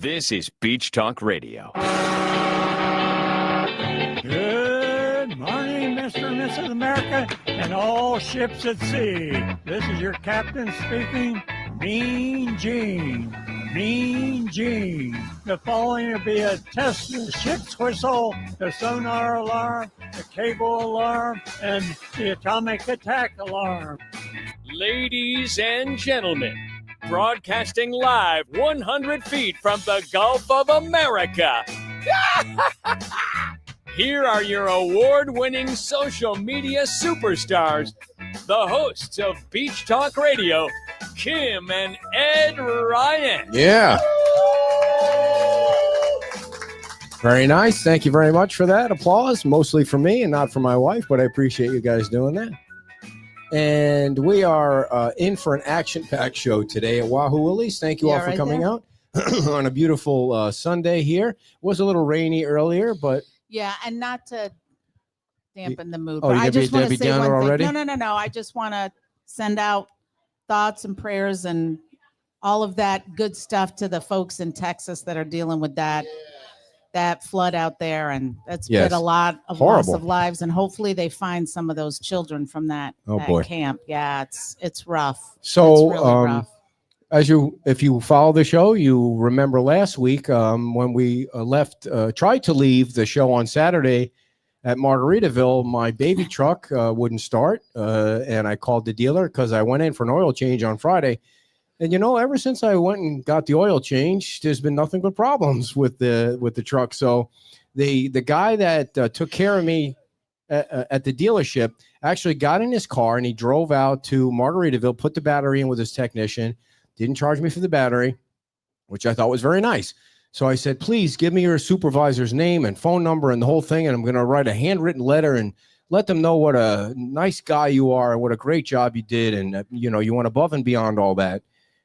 This is Beach Talk Radio. Good morning, Mr. and Mrs. America, and all ships at sea. This is your captain speaking, Mean Gene. Mean Gene. The following will be a test of the ship's whistle, the sonar alarm, the cable alarm, and the atomic attack alarm. Ladies and gentlemen, broadcasting live 100 feet from the Gulf of America. Here are your award-winning social media superstars, the hosts of Beach Talk Radio, Kim and Ed Ryan. Yeah. Very nice. Thank you very much for that applause, mostly for me and not for my wife, but I appreciate you guys doing that. And we are in for an action-packed show today at Wahoo Willie's. Thank you all for coming out on a beautiful Sunday here. It was a little rainy earlier, but... Yeah, and not to dampen the mood. Oh, but you I just want to say one thing. already? No. I just want to send out thoughts and prayers and all of that good stuff to the folks in Texas that are dealing with that flood out there, and that's been a lot of loss of lives, and hopefully they find some of those children from that camp. Yeah, it's rough. So it's really rough. If you follow the show, you remember last week when we tried to leave the show on Saturday at Margaritaville, my baby truck wouldn't start, and I called the dealer because I went in for an oil change on Friday. And, ever since I went and got the oil change, there's been nothing but problems with the truck. So the guy that took care of me at the dealership actually got in his car and he drove out to Margaritaville, put the battery in with his technician, didn't charge me for the battery, which I thought was very nice. So I said, please give me your supervisor's name and phone number and the whole thing, and I'm going to write a handwritten letter and let them know what a nice guy you are and what a great job you did, and you went above and beyond all that.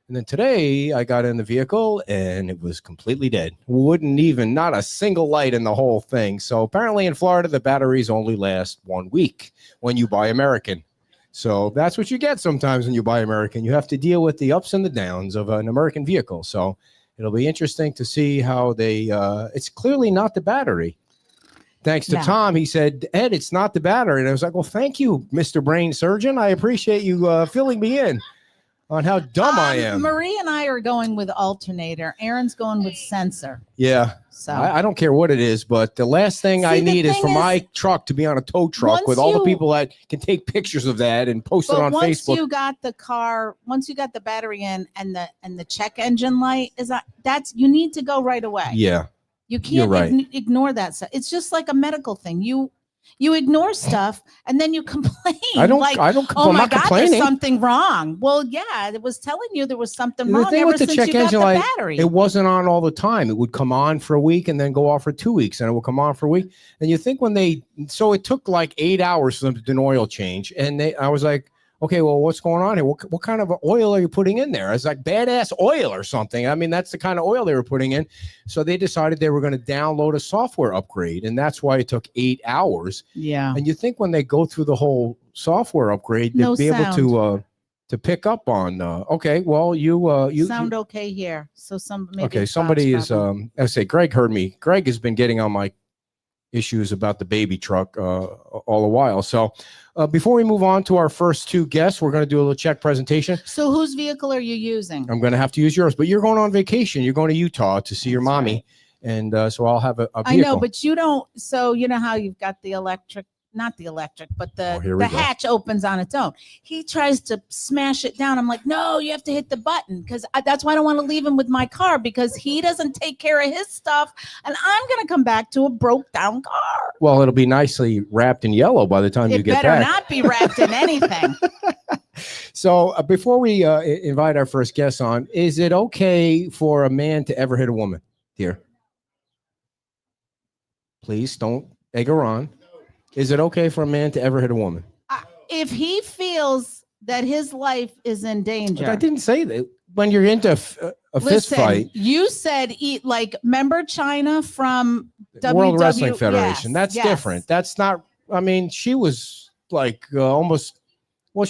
And then today I got in the vehicle and it was completely dead. Not a single light in the whole thing. So apparently in Florida, the batteries only last 1 week when you buy American. So that's what you get sometimes when you buy American. You have to deal with the ups and the downs of an American vehicle. So it'll be interesting to see how it's clearly not the battery. Thanks to Tom, he said, Ed, it's not the battery. And I was like, well, thank you, Mr. Brain Surgeon. I appreciate you filling me in on how dumb I am. Marie and I are going with alternator. Aaron's going with sensor. Yeah. So I don't care what it is, but the last thing I need is for my truck to be on a tow truck with all the people that can take pictures of that and post it on Facebook. Once you got the car, once you got the battery in and the check engine light is on, you need to go right away. Yeah. You can't ignore that stuff. It's just like a medical thing. You ignore stuff and then you complain. I don't. Oh I'm my not God, complaining. there's something wrong. Well, yeah, it was telling you there was something wrong thing ever with the since check you got engine the light, battery. it wasn't on all the time. It would come on for a week and then go off for 2 weeks, and it would come on for a week. And you think so it took like 8 hours for them to do an oil change, and I was like, okay, well, what's going on here? What kind of oil are you putting in there? It's like badass oil or something. I mean, that's the kind of oil they were putting in. So they decided they were going to download a software upgrade, and that's why it took 8 hours. Yeah. And you think when they go through the whole software upgrade, they'll be able to pick up on. Okay, well, you sound okay here. So somebody is. I say Greg heard me. Greg has been getting on my issues about the baby truck all the while. So before we move on to our first two guests, we're going to do a little check presentation. So whose vehicle are you using? I'm going to have to use yours, but you're going on vacation. You're going to Utah to see your mommy. Right. And so I'll have a vehicle. I know, but you don't. So you know how you've got the electric, not the electric, but the hatch opens on its own. He tries to smash it down. I'm like, no, you have to hit the button, because that's why I don't want to leave him with my car, because he doesn't take care of his stuff, and I'm going to come back to a broke down car. Well, it'll be nicely wrapped in yellow by the time you get back. It better not be wrapped in anything. So before we invite our first guest on, is it okay for a man to ever hit a woman, dear? Please don't egg her on. Is it okay for a man to ever hit a woman? If he feels that his life is in danger. But I didn't say that. When you're into a fist fight. You said, remember China from World Wrestling Federation. That's different. That's not, I mean, she was like almost Well,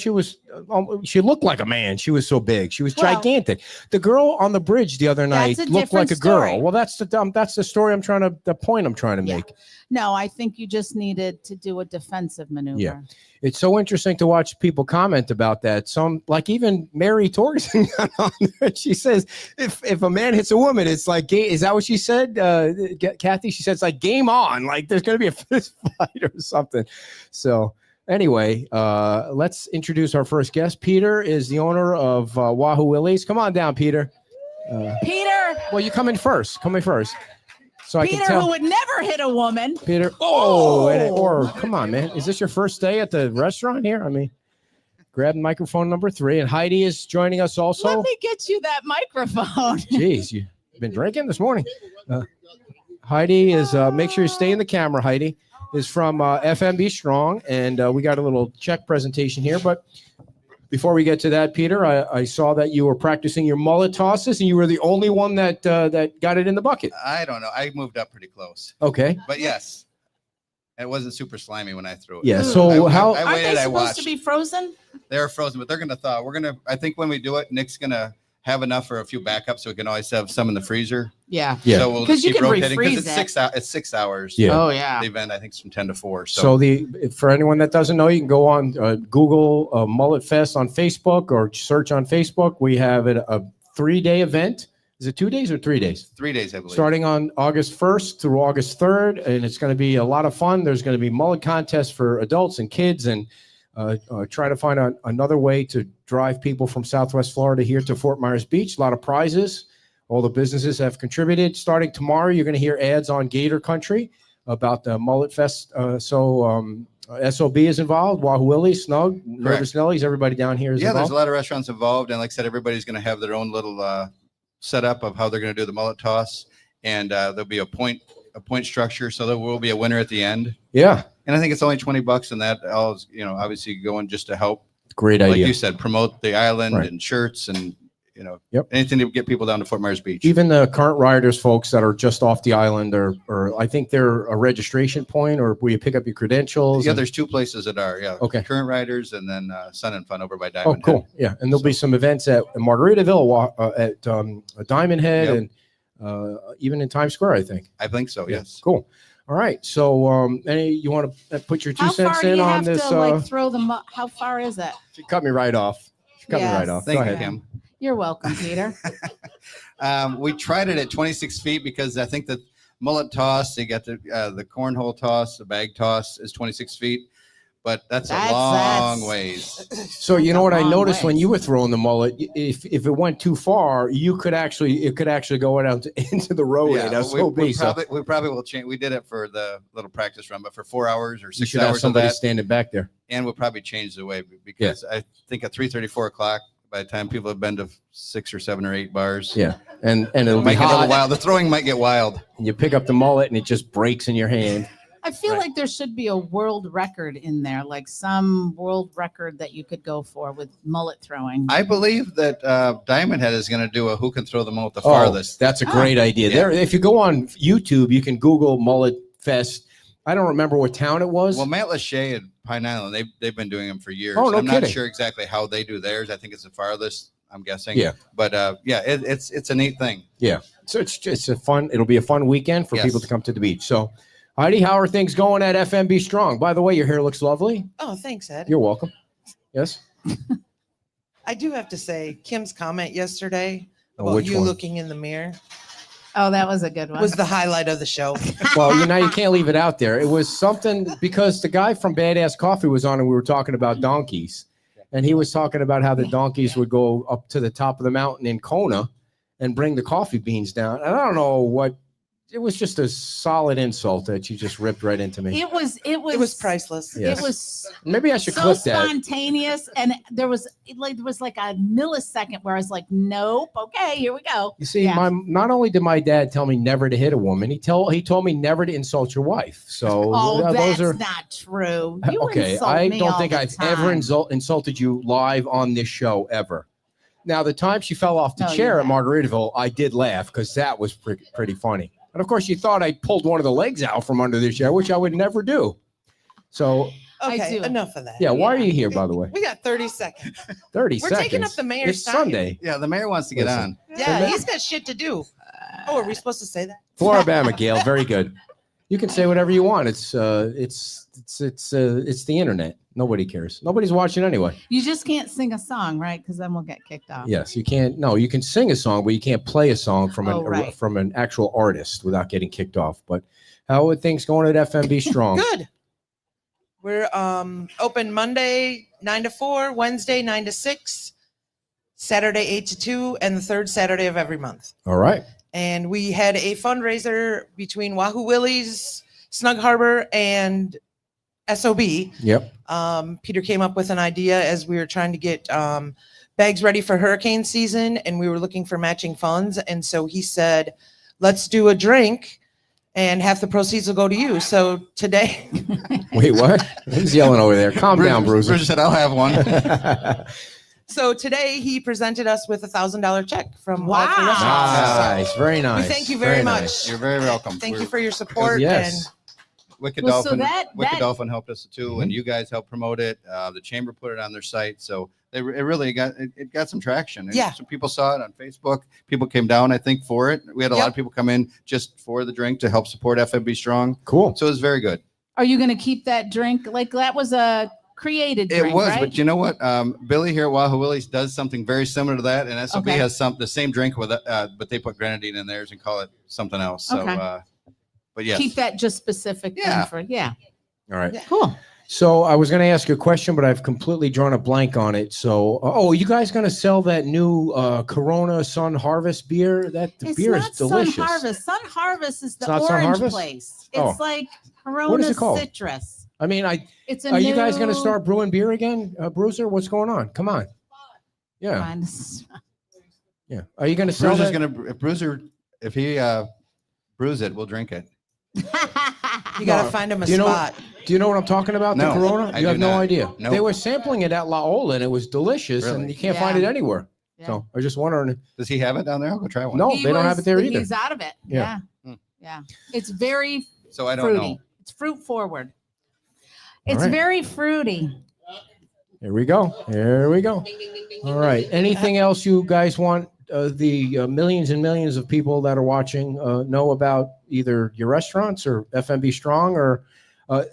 she looked like a man. She was so big. She was Well, gigantic. The girl on the bridge the other night That's a looked like a different girl. story. Well, that's the story the point I'm trying to Yeah. make. No, I think you just needed to do a defensive maneuver. Yeah. It's so interesting to watch people comment about that. Some, like even Mary Torgerson got on there. She says, if a man hits a woman, it's like, is that what she said? Kathy, she said, it's like game on. Like there's going to be a fist fight or something. So anyway, let's introduce our first guest. Peter is the owner of Wahoo Willie's. Come on down, Peter. Peter. Well, you come in first. So I can Peter, tell. who would never hit a woman. Peter. Or come on, man. Is this your first day at the restaurant here? I mean, grab microphone number 3. And Heidi is joining us also. Let me get you that microphone. Jeez, you've been drinking this morning. Heidi is, make sure you stay in the camera, Heidi, is from FMB Strong. And we got a little check presentation here. But before we get to that, Peter, I saw that you were practicing your mullet tosses and you were the only one that got it in the bucket. I don't know. I moved up pretty close. Okay. But yes, it wasn't super slimy when I threw it. Yeah. So I Aren't waited, they I supposed watched. to be frozen? They're frozen, but they're going to thaw. I think when we do it, Nick's going to have enough for a few backups so we can always have some in the freezer. Yeah. Yeah. So we'll 'Cause just you keep can rotating refreeze because it's 6 hours. Yeah. Oh, yeah. The event, I think, is from 10 to 4. So for anyone that doesn't know, you can go on Google Mullet Fest on Facebook or search on Facebook. We have a 3-day event. Is it 2 days or 3 days? 3 days, I believe. Starting on August 1st through August 3rd. And it's going to be a lot of fun. There's going to be mullet contests for adults and kids and try to find another way to drive people from Southwest Florida here to Fort Myers Beach. A lot of prizes. All the businesses have contributed. Starting tomorrow, you're going to hear ads on Gator Country about the Mullet Fest. SOB is involved. Wahoo Willie's, Snug, Nervous Nellies, everybody down here is Yeah, there's involved. a lot of restaurants involved. And like I said, everybody's going to have their own little setup of how they're going to do the mullet toss. And there'll be a point structure. So there will be a winner at the end. Yeah. And I think it's only $20, and that all is, obviously going just to help, Great like idea. you said, promote the island Right. and shirts and Yep. anything to get people down to Fort Myers Beach. Even the current riders, folks that are just off the island, or I think they're a registration point, or where you pick up your credentials. Yeah, and- there's 2 places that are. Yeah. Okay. Current riders and then Sun and Fun over by Oh, Diamond cool. Head. Yeah, and there'll be some events at Margaritaville, at Diamond Head, Yep. and even in Times Square, I think. I think so. Yes. Cool. All right. So, you want to put your 2 How cents far do in you on have this? to throw them up? How far is it? She cut me right off. Yes. Go Thank you, ahead. Kim. You're welcome, Peter. We tried it at 26 feet because I think the mullet toss, they got the cornhole toss, the bag toss is 26 feet, but that's a long ways. So you know what I Long noticed when ways. you were throwing the mullet, if it went too far, it could actually go out into the road. Yeah, That's we, so we big. So probably will change. We did it for the little practice run, but for 4 hours or you 6 should have hours of somebody that, standing back there. and we'll probably change the way because I think at 3:30, 4 o'clock, by the time people have been to 6 or 7 or 8 bars, Yeah, and it'll it be might get a little hot. wild. The throwing might get wild. And you pick up the mullet and it just breaks in your hand. I feel Right. like there should be a world record in there, like some world record that you could go for with mullet throwing. I believe that Diamond Head is going to do a who can throw the mullet the Oh, farthest. that's a great idea. Yeah. There, if you go on YouTube, you can Google Mullet Fest. I don't remember what town it was. Well, Matt Lachey and Pine Island, they've been doing them for years. Oh, no I'm kidding. not sure exactly how they do theirs. I think it's the farthest, I'm guessing. Yeah. But it's a neat thing. So it's a fun. It'll be a fun weekend for Yes. people to come to the beach. So, Heidi, how are things going at FMB Strong? By the way, your hair looks lovely. Oh, thanks, Ed. You're welcome. Yes. I do have to say, Kim's comment yesterday Oh, about which you one? looking in the mirror Oh, that was a good one. was the highlight of the show. Well, you can't leave it out there. It was something because the guy from Badass Coffee was on and we were talking about donkeys. And he was talking about how the donkeys would go up to the top of the mountain in Kona and bring the coffee beans down. And I don't know what, it was just a solid insult that you just ripped right into me. It was It was priceless. Yes. It was Maybe I should so clip that. spontaneous, and there was like a millisecond where I was like, "Nope, okay, here we go." You see, Yeah. not only did my dad tell me never to hit a woman, he told me never to insult your wife. So Oh, those that's are not true. You okay. insult I me don't all think the I've ever time. insulted you live on this show ever. Now, the time she fell off the No, you chair at haven't. Margaritaville, I did laugh because that was pretty funny. And of course, you thought I pulled one of the legs out from under the chair, which I would never do. So Okay, do. enough of that. Yeah, why are you here, by the way? We got 30 seconds. 30 We're seconds. taking up the mayor's It's time. Sunday. Yeah, the mayor wants to get Listen. on. Yeah, he's got shit to do. Oh, are we supposed to say that? Floribama, Gail. Very good. You can say whatever you want. It's the internet. Nobody cares. Nobody's watching anyway. You just can't sing a song, right? Because then we'll get kicked off. Yes, you can't. No, you can sing a song, but you can't play a song from right. from an actual artist without getting kicked off. But how are things going at FMB Strong? Good. We're open Monday 9 to 4, Wednesday 9 to 6, Saturday 8 to 2, and the third Saturday of every month. All right. And we had a fundraiser between Wahoo Willie's, Snug Harbor, and SOB. Yep. Peter came up with an idea as we were trying to get bags ready for hurricane season, and we were looking for matching funds. And so he said, let's do a drink, and half the proceeds will go to you. So today, Wait, what? Who's yelling over there? Calm down, Bruiser. Bruiser said, I'll have one. so today he presented us with $1,000 check from Wow. All for Restaurants. Nice. Very So nice. we thank you very much. nice. You're very welcome. Thank you We're- for your support. Yes. Wicked Well, so Dolphin. that- Wicked that- Dolphin helped us too, and you guys helped promote it. The chamber put it on their site, so it really got some traction. And Yeah. some people saw it on Facebook. People came down, I think, for it. We had a lot Yep. of people come in just for the drink to help support FMB Strong. Cool. So it was very good. Are you going to keep that drink? Like that was a created drink, It was, right? but you know what? Billy here at Wahoo Willie's does something very similar to that, and SOB Okay. has the same drink with but they put grenadine in theirs and call it something else. So, Okay. but yes, Keep that just specific thing Yeah. for All right. Cool. So I was going to ask you a question, but I've completely drawn a blank on it. So, are you guys going to sell that new Corona Sun Harvest beer? That the It's beer not is delicious. Sun Harvest. Sun Harvest is the It's not Sun orange Harvest? place. Oh. It's like What is Corona it called? Citrus. I mean, It's a are you guys going to new- start brewing beer again, Bruiser? What's going on? Come on. Yeah, Fine. yeah. Are you going to sell Bruiser's that? gonna Bruiser if he brews it, we'll drink it. You got to No. find him a Do you know- spot. Do you know what I'm talking about? No, the Corona? I You do have no not. idea. Nope. They were sampling it at La Ola, and it was delicious, and Really? you can't find Yeah. it anywhere. Yeah. So I was just wondering. Does he have it down there? I'll go try one. No, He they don't have was- it there either. He's out of it. Yeah. Yeah. Hmm. Yeah. It's very So I don't fruity. know. It's fruit forward. All It's right. very fruity. Here we go. Here we go. All right. Anything else you guys want the millions and millions of people that are watching know about either your restaurants or FMB Strong, or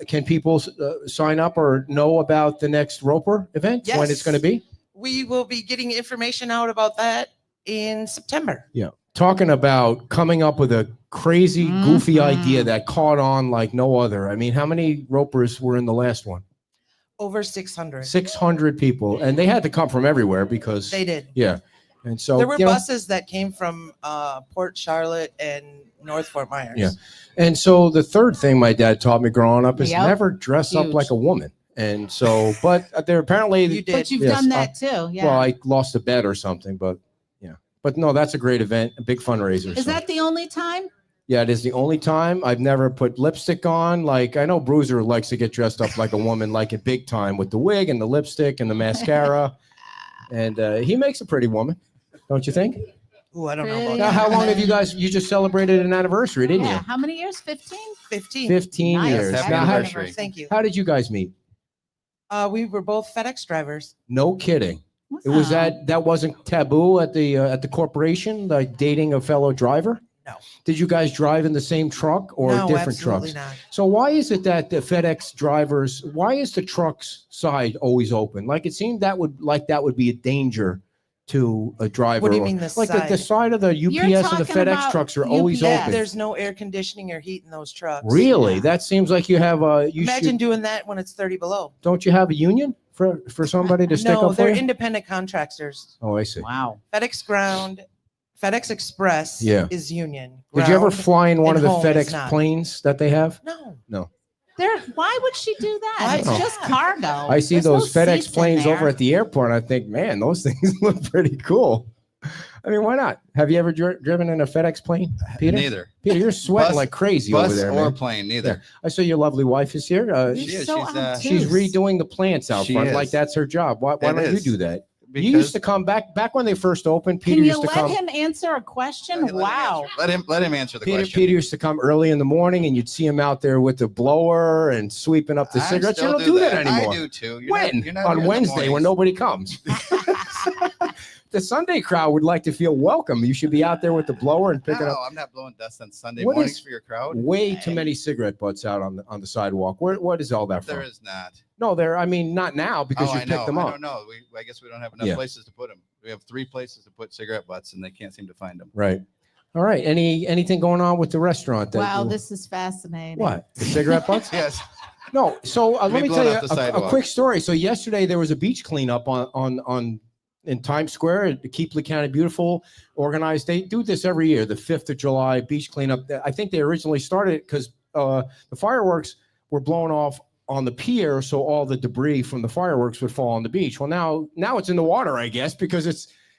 can people sign up or know about the next Roper event when it's Yes. going to be? We will be getting information out about that in September. Talking about coming up with a crazy, goofy Mhm. idea that caught on like no other. I mean, how many Ropers were in the last one? Over 600. 600 people, and they had to come from everywhere because They did. yeah. And so There were you know, buses that came from Port Charlotte and North Fort Myers. Yeah. And so the third thing my dad taught me growing up is Yep. never dress up Huge. like a woman. And so, but they're apparently, You did. But you've Yes, done that too. Yeah. well, I lost a bet or something, but yeah. But no, that's a great event, a big fundraiser. Is so. that the only time? Yeah, it is the only time I've never put lipstick on. Like I know Bruiser likes to get dressed up like a woman, like it big time with the wig and the lipstick and the mascara. And he makes a pretty woman, don't you think? Ooh, I don't know about Pretty. Now, that. how long have you just celebrated an anniversary, didn't Yeah. you? How many years? 15? 15. 15 Nice. years. Happy Now, anniversary. Thank you. how did you guys meet? We were both FedEx drivers. No kidding. It was Wow. that wasn't taboo at the corporation, like dating a fellow driver? No. Did you guys drive in the same truck or No, different absolutely trucks? not. So why is it that the FedEx drivers, why is the truck's side always open? Like it seemed that would be a danger to a driver. What do you or- mean the like side? the side of the You're UPS and the talking FedEx about trucks are always UPS. open. There's no air conditioning or heat in those trucks. Really? Yeah. That seems like you have a Imagine doing that when it's 30 below. don't you have a union for somebody to stick No, up for they're you? independent contractors. Oh, I see. Wow. FedEx Ground, FedEx Express Yeah. is union. Did you ever Ground- fly in one of and the home is FedEx not. planes that they have? No. Why would she do that? Why It's not? just cargo. I see There's no those FedEx seats in planes over there. at the airport. And I think, man, those things look pretty cool. I mean, why not? Have you ever driven in a FedEx plane, Peter? Neither. Peter, you're sweating Bus- like crazy over Bus there, or man. plane, neither. I saw your lovely wife is here. You're She is. so She's, obtuse. She's redoing the plants out She front. is. Like that's her job. Why It don't you is. do that? because You used to come back when they first opened. Peter Can you used to let come. him answer a question? Let him Wow. answer. Let him answer the Peter question. used to come early in the morning, and you'd see him out there with the blower and sweeping up the I cigarettes. You still don't do that anymore. I do too. When? You're not On here in the Wednesday when mornings. nobody comes. The Sunday crowd would like to feel welcome. You should be out there with the blower and picking No, up I'm not blowing dust on Sunday What mornings is- for your crowd. way too many cigarette butts out on the sidewalk. What is all that from? There is not. No, I mean, not now because Oh, you I picked know. them I up. don't know. I guess we don't have enough Yeah. places to put them. We have 3 places to put cigarette butts, and they can't seem to find them. Right. All right. Anything going on with the restaurant? Wow, this is fascinating. What? The cigarette butts? Yes. No. So let We me blown tell you off the a sidewalk. quick story. So yesterday there was a beach cleanup on in Times Square to keep Lee County beautiful, organized. They do this every year, the 5th of July beach cleanup. I think they originally started it because the fireworks were blown off on the pier, so all the debris from the fireworks would fall on the beach. Well, now it's in the water, I guess, because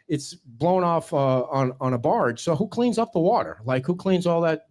it's blown off on a barge. So who cleans up the water? Like, who cleans all that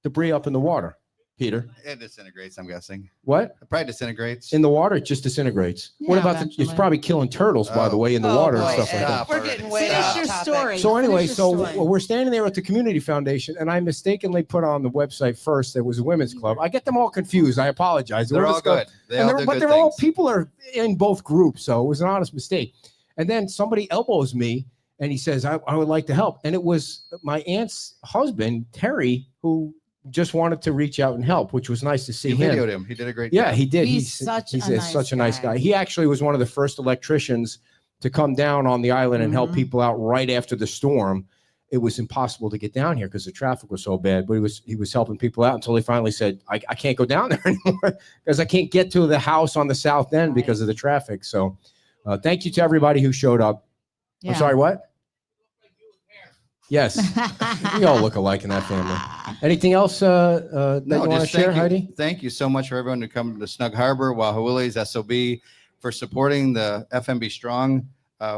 debris up in the water? Peter, It disintegrates, I'm guessing. what? It probably disintegrates. In the water, it just disintegrates. What Yeah, about it's eventually. probably killing turtles, by the way, in the Oh, water and boy, stuff like Ed, that. we're getting way Finish off your topic. story. So anyway, Finish your story. we're standing there at the community foundation, and I mistakenly put on the website first that was a women's club. I get them all confused. I apologize. The They're women's all club- good. They and all do but good they're all things. people are in both groups, so it was an honest mistake. And then somebody elbows me, and he says, "I would like to help." And it was my aunt's husband, Terry, who just wanted to reach out and help, which was nice to see You him. videoed him. He did a great Yeah, job. he did. He's such a nice such a nice guy. guy. He actually was one of the first electricians to come down on the island and help Mhm. people out right after the storm. It was impossible to get down here because the traffic was so bad, but he was helping people out until he finally said, I can't go down there anymore because I can't get to the house on the south end because of the traffic. So thank you to everybody who showed up. Yeah. I'm sorry, what? Yes, we all look alike in that family. Anything else that you want to just share, thank you. Heidi? Thank you so much for everyone to come to Snug Harbor, Wahawili's, SOB, for supporting the FMB Strong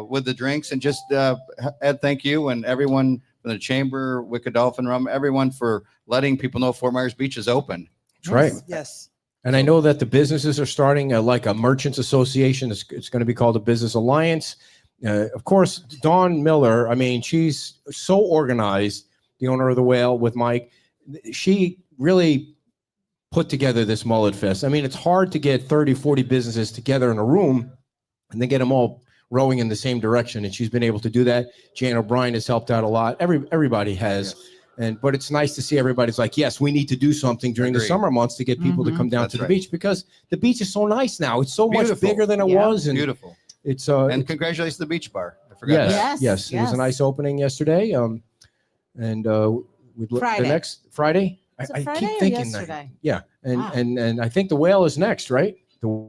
with the drinks. And just, Ed, thank you, and everyone from the Chamber, Wicked Dolphin Rum, everyone for letting people know Fort Myers Beach is open. That's right. Yes. And I know that the businesses are starting like a merchants association. It's going to be called a business alliance. Of course, Dawn Miller, I mean, she's so organized, the owner of the Whale with Mike. She really put together this Mullet Fest. I mean, it's hard to get 30, 40 businesses together in a room and then get them all rowing in the same direction. And she's been able to do that. Jan O'Brien has helped out a lot. Everybody has. Yes. But it's nice to see everybody's like, yes, we need to do something during the Agreed. summer months to get people to Mhm. come down That's to the right. beach, because the beach is so nice now. It's so much Beautiful. bigger than it Yeah. was. And Beautiful. it's And congratulations to the Beach Bar. I forgot yes, that. Yes, yes, it was a yes. nice opening yesterday. And we'd look Friday. the next Friday. Was it I Friday keep or thinking yesterday? yeah, and Wow. and I think the Whale is next, right? The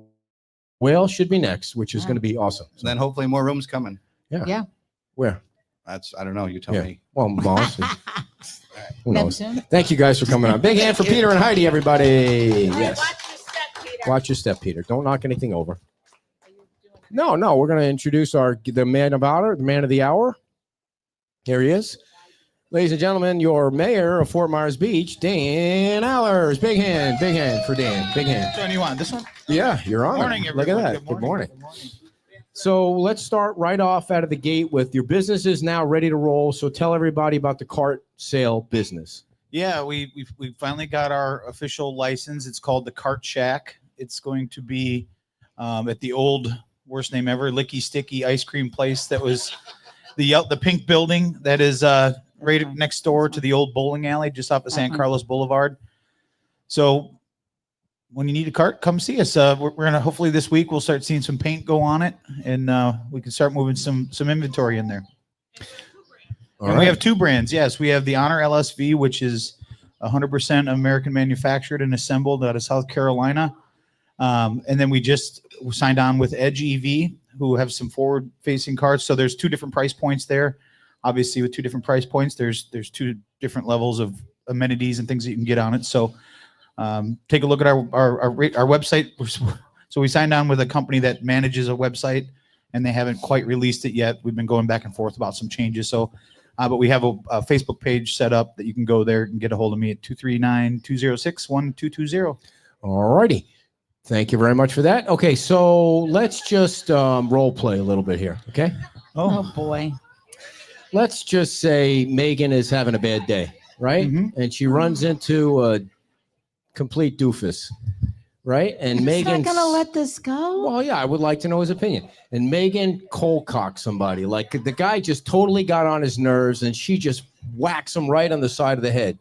Whale should be next, which is Yeah. going to be awesome. And then hopefully more rooms coming. Where? I don't know. You tell Yeah. me. Well, Moss. Who knows? Neptune. Thank you guys for coming on. Big hand for Peter and Heidi, everybody. Yes. Watch your step, Peter. Don't knock anything over. No, we're going to introduce the man of honor, the man of the hour. Here he is. Ladies and gentlemen, your mayor of Fort Myers Beach, Dan Allers. Big hand for Dan. Big hand. Which one do you want? This one? Yeah, you're on. Morning, Look at everyone. that. Good morning. So let's start right off out of the gate with your business is now ready to roll. So tell everybody about the cart sale business. Yeah, we finally got our official license. It's called the Cart Shack. It's going to be at the old, worst name ever, Licky Sticky ice cream place that was the pink building that is right next door to the old bowling alley just off of San Carlos Boulevard. So when you need a cart, come see us. We're gonna hopefully this week we'll start seeing some paint go on it, and we can start moving some inventory in there. All And right. we have 2 brands. Yes, we have the Honor LSV, which is 100% American manufactured and assembled out of South Carolina. And then we just signed on with Edge EV, who have some forward-facing carts. So there's 2 different price points there. Obviously, with 2 different price points, there's 2 different levels of amenities and things that you can get on it. So take a look at our website. So we signed on with a company that manages a website, and they haven't quite released it yet. We've been going back and forth about some changes. So, but we have a Facebook page set up that you can go there and get a hold of me at 239-206-1220. All righty. Thank you very much for that. Okay, so let's just role play a little bit here. Okay. Oh boy. Let's just say Megan is having a bad day, right? Mhm. And she runs into a complete doofus, right? And He's Megan's not gonna let this go. well, yeah, I would like to know his opinion. And Megan cold cocked somebody. Like the guy just totally got on his nerves and she just whacks him right on the side of the head.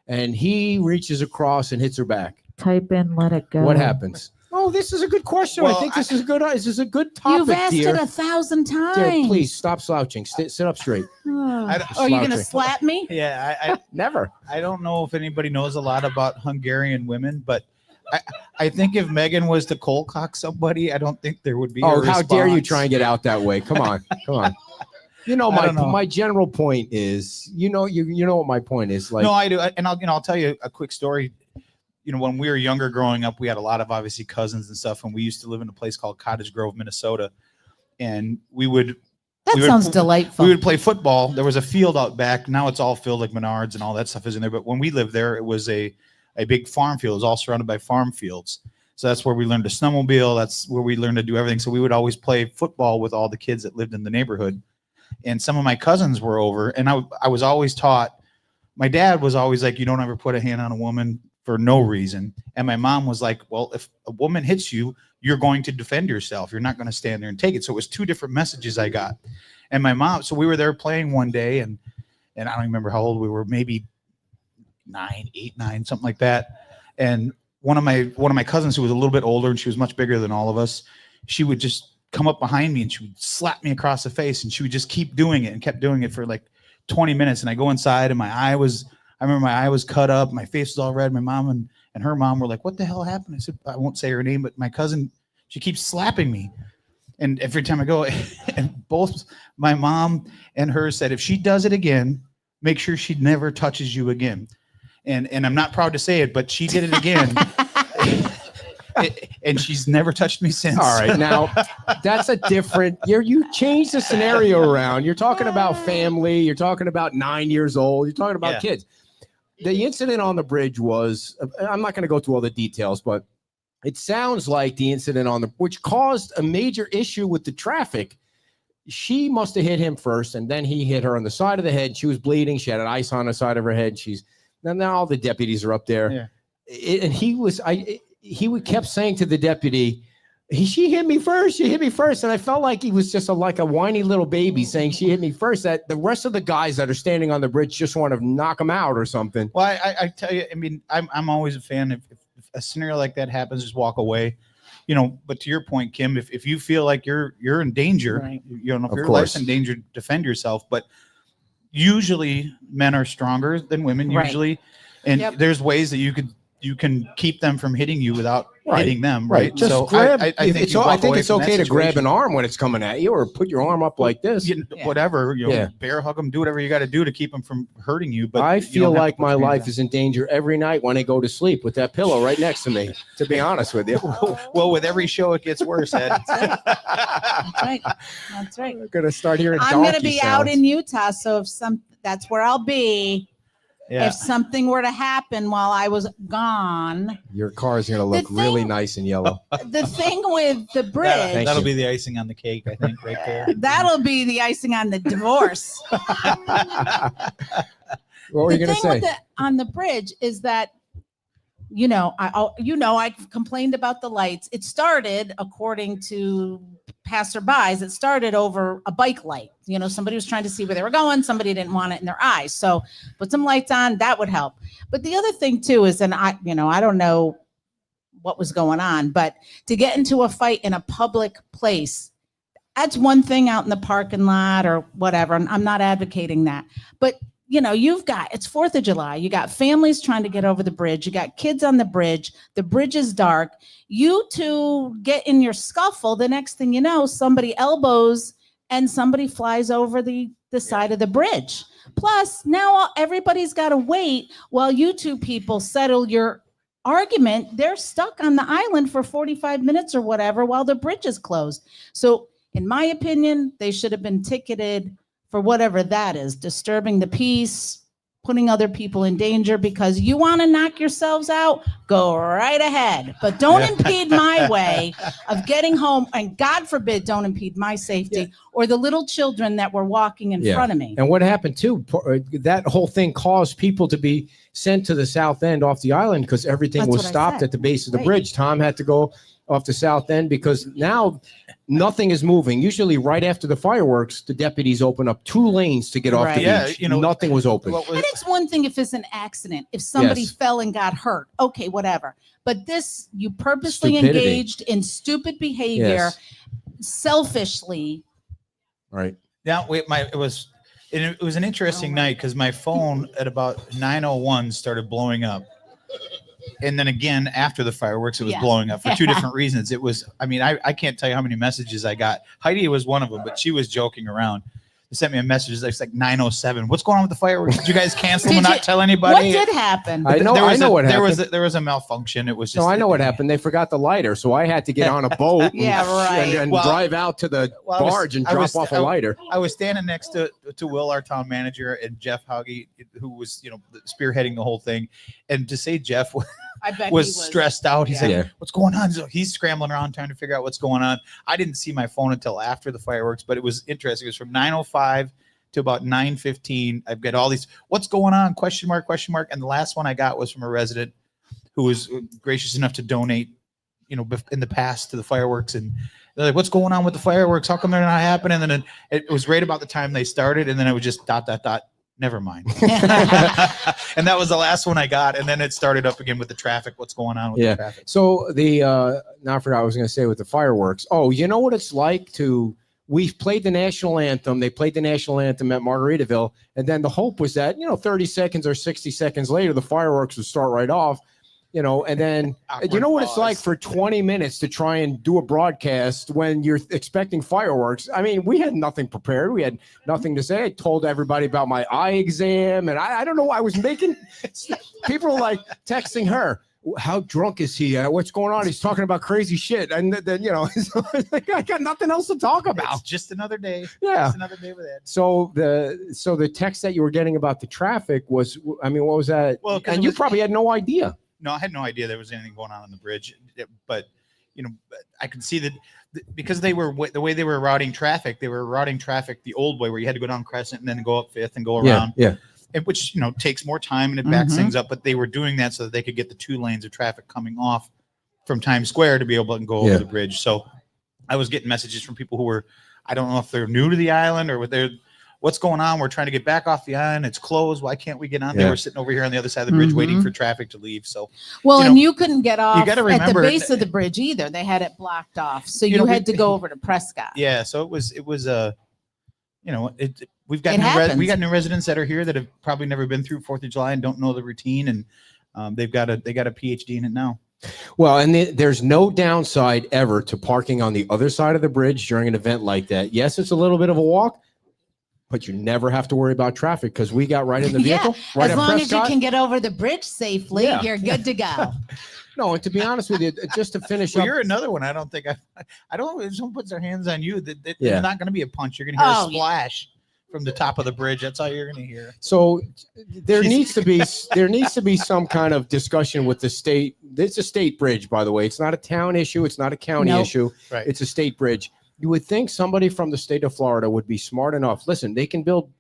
And he reaches across and hits her back. Type in, let it go. What happens? Oh, this is a good question. Well, I think this is a good topic, You've asked dear. it 1,000 times. Dear, please stop slouching. Sit up straight. Oh, I don't- are you gonna Slouching. slap me? Yeah, Never. I don't know if anybody knows a lot about Hungarian women, but I think if Megan was to cold cock somebody, I don't think there would be. Oh, a how dare you response. try and get out that way? Come on, come on. You know I don't know. my general point is, you know what my point is. Like, No, I do, and I'll tell you a quick story. When we were younger, growing up, we had a lot of obviously cousins and stuff, and we used to live in a place called Cottage Grove, Minnesota, and That sounds delightful. we would play football. There was a field out back. Now it's all filled like Menards and all that stuff is in there. But when we lived there, it was a big farm field. It was all surrounded by farm fields. So that's where we learned to snowmobile. That's where we learned to do everything. So we would always play football with all the kids that lived in the neighborhood. And some of my cousins were over, and I was always taught. My dad was always like, "You don't ever put a hand on a woman for no reason." And my mom was like, "Well, if a woman hits you, you're going to defend yourself. You're not going to stand there and take it." So it was two different messages I got. And my mom, so we were there playing one day, and I don't remember how old we were, maybe 8, 9, something like that. And one of my cousins, who was a little bit older and she was much bigger than all of us, she would just come up behind me and she would slap me across the face, and she would just keep doing it and kept doing it for like 20 minutes. And I go inside and I remember my eye was cut up, my face was all red. My mom and her mom were like, "What the hell happened?" I said, I won't say her name, but my cousin, she keeps slapping me. And every time I go, and both my mom and her said, if she does it again, make sure she never touches you again. And I'm not proud to say it, but she did it again. And she's never touched me since. all right, now that's a different. You changed the scenario around. You're talking about family. You're talking about 9 years old. You're talking about kids. The incident on the bridge was. I'm not going to go through all the details, but it sounds like the incident which caused a major issue with the traffic. She must have hit him first, and then he hit her on the side of the head. She was bleeding. She had an ice on the side of her head. Now all the deputies are up there, and he kept saying to the deputy, "She hit me first. She hit me first." And I felt like he was just like a whiny little baby saying she hit me first. That the rest of the guys that are standing on the bridge just want to knock him out or something. Well, I tell you, I mean, I'm always a fan. If a scenario like that happens, just walk away. But to your point, Kim, if you feel like you're in danger, Right. if your course. life's in danger, defend yourself. But usually men are stronger than women, Right. usually. And Yep. there's ways that you can keep them from hitting you without hitting them. Right. Just so grab. I think it's you walk away it's from that okay to grab situation. an arm when it's coming at you, or put your arm up like this. Whatever, Yeah. bear hug them, do whatever you got to do to keep them from hurting you. But I you feel don't have to like put my your hands life on. is in danger every night when I go to sleep with that pillow right next to me, to be honest with you. Well, with every show, it gets worse, Ed. That's right. That's right. We're going to start hearing I'm going to donkey be out sounds. in Utah, so that's where I'll be. Yeah. If something were to happen while I was gone, Your car is going to look The really thing- nice and yellow. the thing with the bridge, Thank That'll you. be the icing on the cake, I think, right there. that'll be the icing on the divorce. What were you going to say? On the bridge is that, I complained about the lights. It started, according to passerbys, it started over a bike light. Somebody was trying to see where they were going. Somebody didn't want it in their eyes. So put some lights on, that would help. But the other thing too is, and I don't know what was going on, but to get into a fight in a public place, that's one thing out in the parking lot or whatever. And I'm not advocating that, but it's 4th of July. You got families trying to get over the bridge. You got kids on the bridge. The bridge is dark. You two get in your scuffle. The next thing you know, somebody elbows and somebody flies over the side of the bridge. Plus, now everybody's got to wait while you two people settle your argument. They're stuck on the island for 45 minutes or whatever while the bridge is closed. So, in my opinion, they should have been ticketed for whatever that is, disturbing the peace, putting other people in danger, because you want to knock yourselves out, go right ahead. But don't impede my way of getting home. And God forbid, don't impede my safety or the little children that were walking in front of me. And what happened too, that whole thing caused people to be sent to the south end off the island because everything That's was what I stopped said. at the base of the Right. bridge. Tom had to go off the south end because now nothing is moving. Usually right after the fireworks, the deputies open up 2 lanes to get off the Right. beach. Yeah, Nothing was open. What was, And it's one thing if it's an accident, if somebody Yes. fell and got hurt, okay, whatever. But this, you purposely Stupidity. engaged in stupid behavior, Yes. selfishly. Right. yeah, it was an interesting night because my phone at about 9:01 started blowing up. And then again, after the fireworks, it was Yeah. blowing up for 2 different reasons. It was, I mean, I can't tell you how many messages I got. Heidi was one of them, but she was joking around. They sent me a message. It's like 9:07. What's going on with the fireworks? Did you guys cancel them and Did not you- tell What anybody? did happen? I know what happened. There was a malfunction. It was just. So I know what happened. They forgot the lighter, so I had to get on a boat Yeah, right. and Well, drive out to the well, I was- barge and I drop was- off a lighter. I was standing next to Will, our town manager, and Jeff Hoggy, who was spearheading the whole thing. And to say Jeff I bet was he was stressed out. He's like, Yeah. "What's going on?" So he's scrambling around trying to figure out what's going on. I didn't see my phone until after the fireworks, but it was interesting. It was from 9:05 to about 9:15. I've got all these "What's going on?" question mark. And the last one I got was from a resident who was gracious enough to donate, in the past to the fireworks. And they're like, "What's going on with the fireworks? How come they're not happening?" And then it was right about the time they started, and then it was just ... Never mind. And that was the last one I got. And then it started up again with the traffic. What's going on with the traffic? So now I forgot what I was going to say with the fireworks. Oh, you know what it's like we played the national anthem. They played the national anthem at Margaritaville. And then the hope was that, 30 seconds or 60 seconds later, the fireworks would start right off, and then you know what it's like for 20 minutes to try and do a broadcast when you're expecting fireworks. I mean, we had nothing prepared. We had nothing to say. I told everybody about my eye exam, and I don't know why I was making people were like texting her, how drunk is he? What's going on? He's talking about crazy shit. And then, so I got nothing else to talk about. It's just another day. Yeah. Just another day with Ed. So the text that you were getting about the traffic was, what was that? Well, 'cause and it you was- probably had no idea. No, I had no idea there was anything going on the bridge, but I could see that because the way they were routing traffic, the old way where you had to go down Crescent and then go up Fifth and go around. Yeah. And which takes more time and it backs Mhm. things up. But they were doing that so that they could get the 2 lanes of traffic coming off from Times Square to be able to go over Yeah. the bridge. So I was getting messages from people who were, I don't know if they're new to the island or what's going on. We're trying to get back off the island. It's closed. Why can't we get on? They Yeah. were sitting over here on the other side of the bridge waiting Mhm. for traffic to leave. So Well, you and know, you couldn't get off gotta at the remember- base of the bridge either. They had it blocked off. So You you know, had to go over to Prescott. yeah, so it was we've got It happens. we got new residents that are here that have probably never been through 4th of July and don't know the routine, and they got a PhD in it now. Well, and there's no downside ever to parking on the other side of the bridge during an event like that. Yes, it's a little bit of a walk, but you never have to worry about traffic because we got right in the vehicle. Yeah, right as at long as you Prescott. can get over the bridge safely, Yeah. you're good to go. No, and to be honest with you, just to finish Well, up. you're another one. I don't think I don't. If someone puts their hands on you, Yeah. there's not going to be a punch. You're going to hear Oh, a yeah. splash from the top of the bridge. That's all you're going to hear. So there needs to be some kind of discussion with the state. It's a state bridge, by the way. It's not a town issue. It's not a county Nope. issue. Right. It's a state bridge. You would think somebody from the state of Florida would be smart enough. Listen, they can build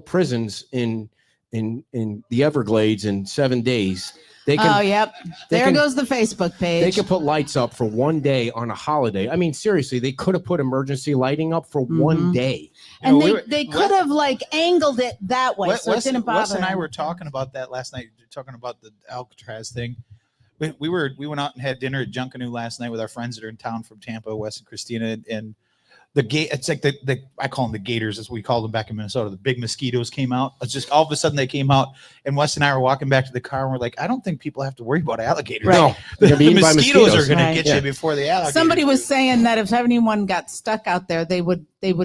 prisons in the Everglades in 7 days. They can Oh, yep. they There can- goes the Facebook page. they can put lights up for 1 day on a holiday. I mean, seriously, they could have put emergency lighting up for 1 Mhm. day. and You know, they could have angled it that way, so it didn't bother. Wes and I them. were talking about that last night, talking about the Alcatraz thing. We went out and had dinner at Junkanoo last night with our friends that are in town from Tampa, Wes and Christina, and the gate. It's like I call them the gators, as we called them back in Minnesota. The big mosquitoes came out. It's just all of a sudden they came out, and Wes and I were walking back to the car, and we're like, I don't think people have to worry about alligators. Right. No, they're gonna be The eaten by mosquitoes are mosquitoes. going Right. to get Yeah. you before the alligators. Somebody was do. saying that if anyone got stuck out there, they would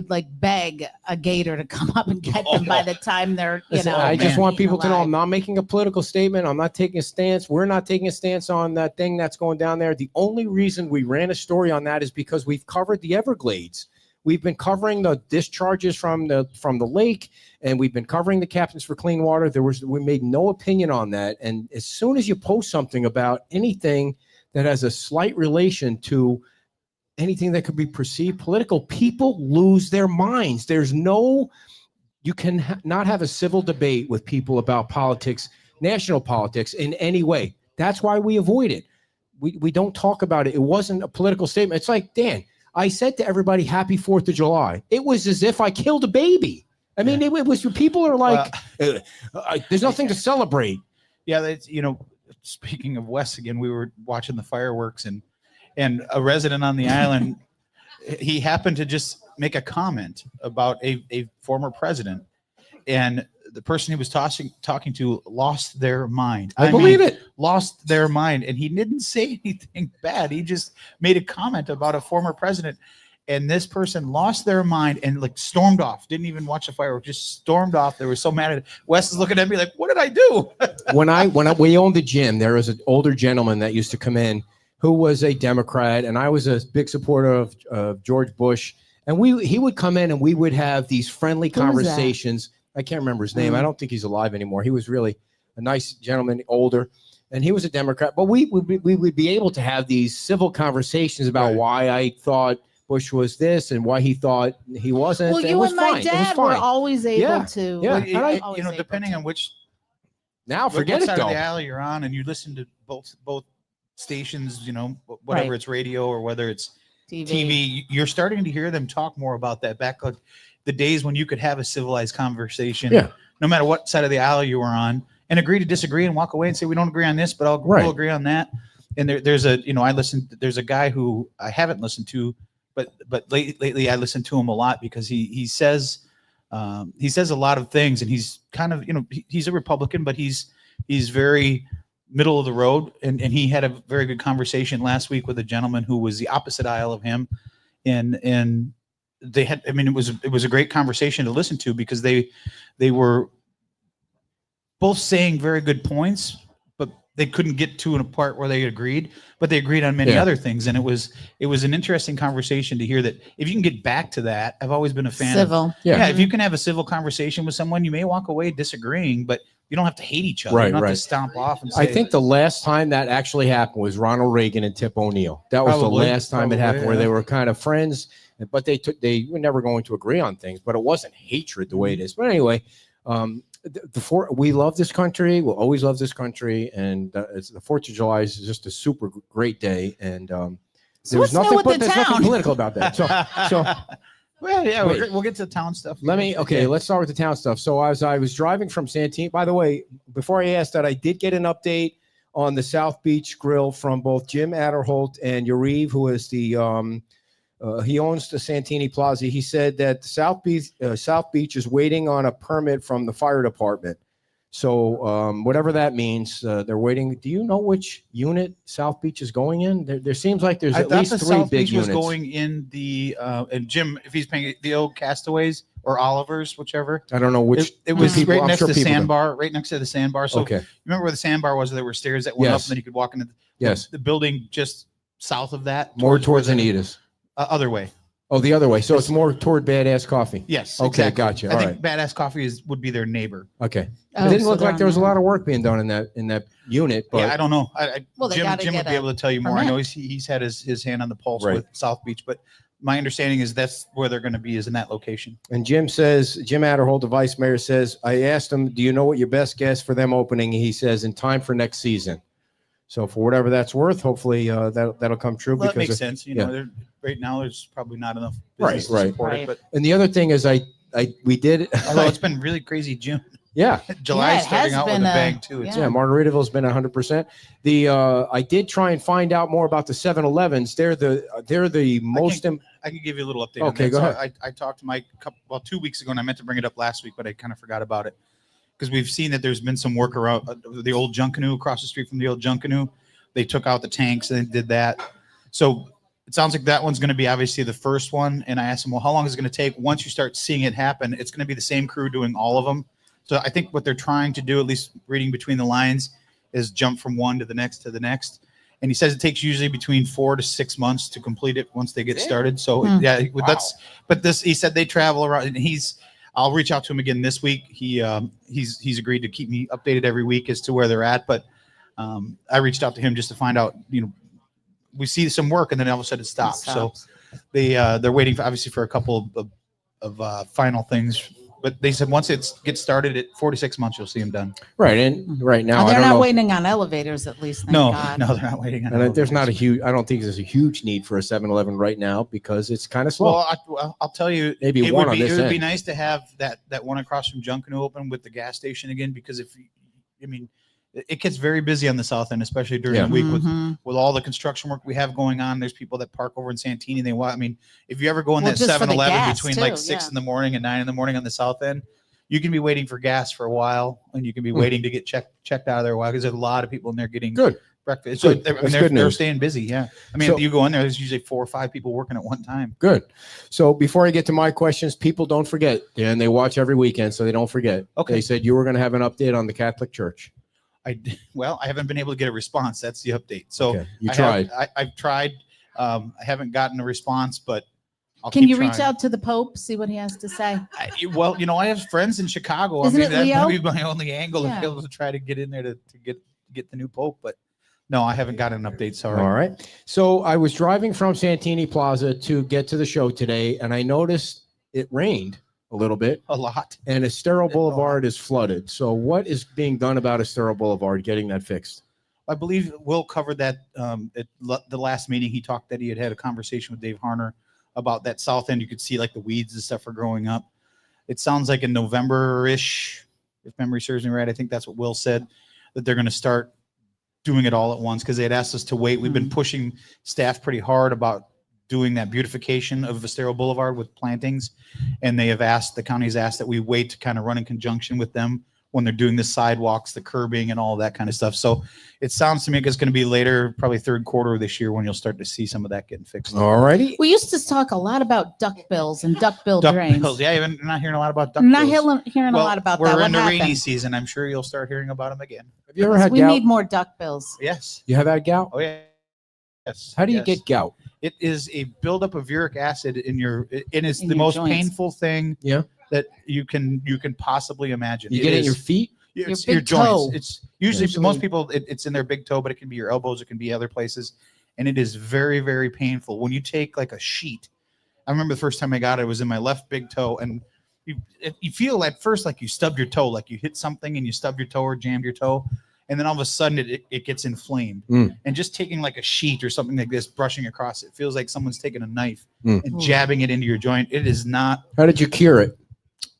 like beg a gator to come up and get them by the time they're Listen, I just man. want people to know I'm alive. not making a political statement. I'm not taking a stance. We're not taking a stance on that thing that's going down there. The only reason we ran a story on that is because we've covered the Everglades. We've been covering the discharges from the lake, and we've been covering the Captains for Clean Water. We made no opinion on that. And as soon as you post something about anything that has a slight relation to anything that could be perceived political, people lose their minds. There's no, you can not have a civil debate with people about politics, national politics in any way. That's why we avoid it. We don't talk about it. It wasn't a political statement. It's like, Dan, I said to everybody, happy 4th of July. It was as if I killed a baby. I mean, it was, people are like, there's nothing to celebrate. Yeah. That's, speaking of Wes again, we were watching the fireworks and a resident on the island, he happened to just make a comment about a former president, and the person he was talking to lost their mind. I believe it. Lost their mind. And he didn't say anything bad. He just made a comment about a former president. And this person lost their mind and like stormed off. Didn't even watch the fireworks, just stormed off. They were so mad at it. Wes is looking at me like, what did I do? when we owned the gym, there was an older gentleman that used to come in who was a Democrat. And I was a big supporter of George Bush. And he would come in and we would have these friendly conversations. I can't remember his name. I don't think he's alive anymore. He was really a nice gentleman, older, and he was a Democrat. But we would be able to have these civil conversations about why I thought Bush was this and why he thought he wasn't. Well, you and my dad were always able to. Yeah, depending on which. Now forget what it side though. of the alley you're on, and you listen to both stations. Whatever it's radio or whether it's TV, you're starting to hear them talk more about that back. The days when you could have a civilized conversation, no matter what side of the aisle you were on, and agree to disagree and walk away and say, we don't agree on this, but we'll agree on that. And there's a guy who I haven't listened to, but lately I listened to him a lot because he says a lot of things, and he's kind of, he's a Republican, but he's very middle of the road. And he had a very good conversation last week with a gentleman who was the opposite aisle of him. And they had, it was a great conversation to listen to because they were both saying very good points, but they couldn't get to a part where they agreed, but they agreed on many other things. And it was an interesting conversation to hear that if you can get back to that. I've always been a fan of if you can have a civil conversation with someone, you may walk away disagreeing, but you don't have to hate each other. You don't have to stomp off and say, I think the last time that actually happened was Ronald Reagan and Tip O'Neill. That was the last time it happened where they were kind of friends, but they were never going to agree on things, but it wasn't hatred the way it is. But anyway, we love this country. We'll always love this country. And it's the 4th of July is just a super great day. And there's nothing political about that. So well, we'll get to the town stuff. Let's start with the town stuff. So as I was driving from Santini, by the way, before I asked that, I did get an update on the South Beach Grill from both Jim Adderholt and Yariv, who is the he owns the Santini Plaza. He said that South Beach is waiting on a permit from the fire department. So whatever that means, they're waiting. Do you know which unit South Beach is going in? There seems like there's at least 3 South big Beach units. Was going in the and Jim, if he's paying the old Castaways or Olivers, whichever. I don't know which. It was people, right I'm next sure to the people know. sandbar. Right next to the sandbar. So remember where the sandbar was? There were stairs that went up, and then you could walk into the building just south of that. More towards Anita's. Other way. Oh, the other way. So it's more toward Badass Coffee. Yes. Okay, exactly. gotcha. I think Badass Coffee would be their neighbor. Okay. It didn't look like there was a lot of work being done in that unit. But yeah, I don't know. Jim would be able to tell you more. I know he's had his hand on the pulse with South Beach, but my understanding is that's where they're going to be, is in that location. And Jim Adderholt, the vice mayor, says, I asked him, do you know what your best guess for them opening? He says, in time for next season. So for whatever that's worth, hopefully that'll come true. Well, that makes sense. Right now there's probably not enough business to support it. But and the other thing is we did. Although it's been really crazy June. Yeah. July starting out with a bang too. Margaritaville's been 100%. I did try and find out more about the 7-Elevens. They're the most. I can give you a little update. Okay, go ahead. I talked to Mike 2 weeks ago, and I meant to bring it up last week, but I kind of forgot about it because we've seen that there's been some work around the old Junkanoo across the street from the old Junkanoo. They took out the tanks and they did that. So it sounds like that one's going to be obviously the first one. And I asked him, well, how long is it going to take? Once you start seeing it happen, it's going to be the same crew doing all of them. So I think what they're trying to do, at least reading between the lines, is jump from one to the next to the next. And he says it takes usually between 4 to 6 months to complete it once they get started. So he said they travel around, and I'll reach out to him again this week. He's agreed to keep me updated every week as to where they're at. But I reached out to him just to find out, we see some work and then all of a sudden it stops. So they're waiting for a couple of final things. But they said once it gets started at 4 to 6 months, you'll see them done. Right. And right now, they're I don't not know. waiting on elevators, at least. Thank God. No, they're not waiting on And there's not elevators. I don't think there's a huge need for a 7-Eleven right now because it's kind of slow. Well, I'll tell you, Maybe it one would on be, this it would be end. nice to have that one across from Junkin open with the gas station again, because it gets very busy on the south end, especially during the week with all the construction work we have going on. There's people that park over in Santini. If you ever go in that just for the 7-Eleven gas, between too, like 6 in the morning and 9 in the morning on the south end, you can be waiting for gas for a while, and you can be waiting to get checked out of there a while, because there's a lot of people in there getting breakfast. So they're staying busy. Yeah. You go in there, there's usually 4 or 5 people working at one time. Good. So before I get to my questions, people don't forget, and they watch every weekend, so they don't forget. Okay. They said you were going to have an update on the Catholic Church. I haven't been able to get a response. That's the update. So Okay. You tried. I've tried. I haven't gotten a response, but I'll Can keep you reach trying. out to the Pope, see what he has to say? I have friends in Chicago. Isn't it that Leo? might be my only angle to Yeah. be able to try to get in there to get the new Pope. But no, I haven't gotten an update. Sorry. All right. So I was driving from Santini Plaza to get to the show today, and I noticed it rained a little bit, A lot. and Estero Boulevard is flooded. So what is being done about Estero Boulevard, getting that fixed? I believe Will covered that at the last meeting. He talked that he had a conversation with Dave Harner about that south end. You could see like the weeds and stuff are growing up. It sounds like in November-ish, if memory serves me right. I think that's what Will said, that they're going to start doing it all at once, because they had asked us to wait. We've been pushing staff pretty hard about doing that beautification of Estero Boulevard with plantings, and the county's asked that we wait to kind of run in conjunction with them when they're doing the sidewalks, the curbing, and all that kind of stuff. So it sounds to me like it's going to be later, probably third quarter of this year, when you'll start to see some of that getting fixed. All righty. We used to talk a lot about duckbills and duckbill drains. Duckbills. Yeah, you're not hearing a lot about duckbills. I'm not hearing a lot about that. We're What in the rainy happened? season. I'm sure you'll start hearing about them again. Have you ever had We gout? need more duckbills. Yes. You have had gout? Oh, yeah. Yes. How do you Yes. get gout? It is a buildup of uric acid and it's In the your most joints. painful thing Yeah. that you can possibly imagine. You get it in your is- feet? It's Your your big joints. toe. It's usually Yeah. most people. It's in their big toe, but it can be your elbows. It can be other places, and it is very, very painful when you take like a sheet. I remember the first time I got it, it was in my left big toe, and you feel at first like you stubbed your toe, like you hit something and you stubbed your toe or jammed your toe, and then all of a sudden it gets inflamed. And just taking like a sheet or something like this, brushing across it, feels like someone's taking a knife and jabbing it into your joint. It is not. How did you cure it?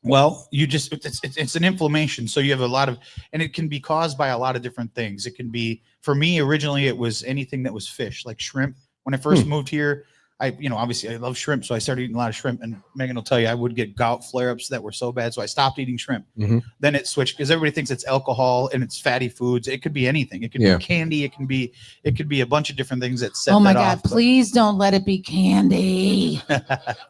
Well, it's an inflammation. So you have a lot of, and it can be caused by a lot of different things. It can be, for me, originally it was anything that was fish, like shrimp. When I first moved here, obviously I love shrimp. So I started eating a lot of shrimp, and Megan will tell you, I would get gout flare-ups that were so bad. So I stopped eating shrimp. Then it switched, because everybody thinks it's alcohol and it's fatty foods. It could be anything. It could be candy. It could be a bunch of different things that set Oh my that God, off. But- please don't let it be candy.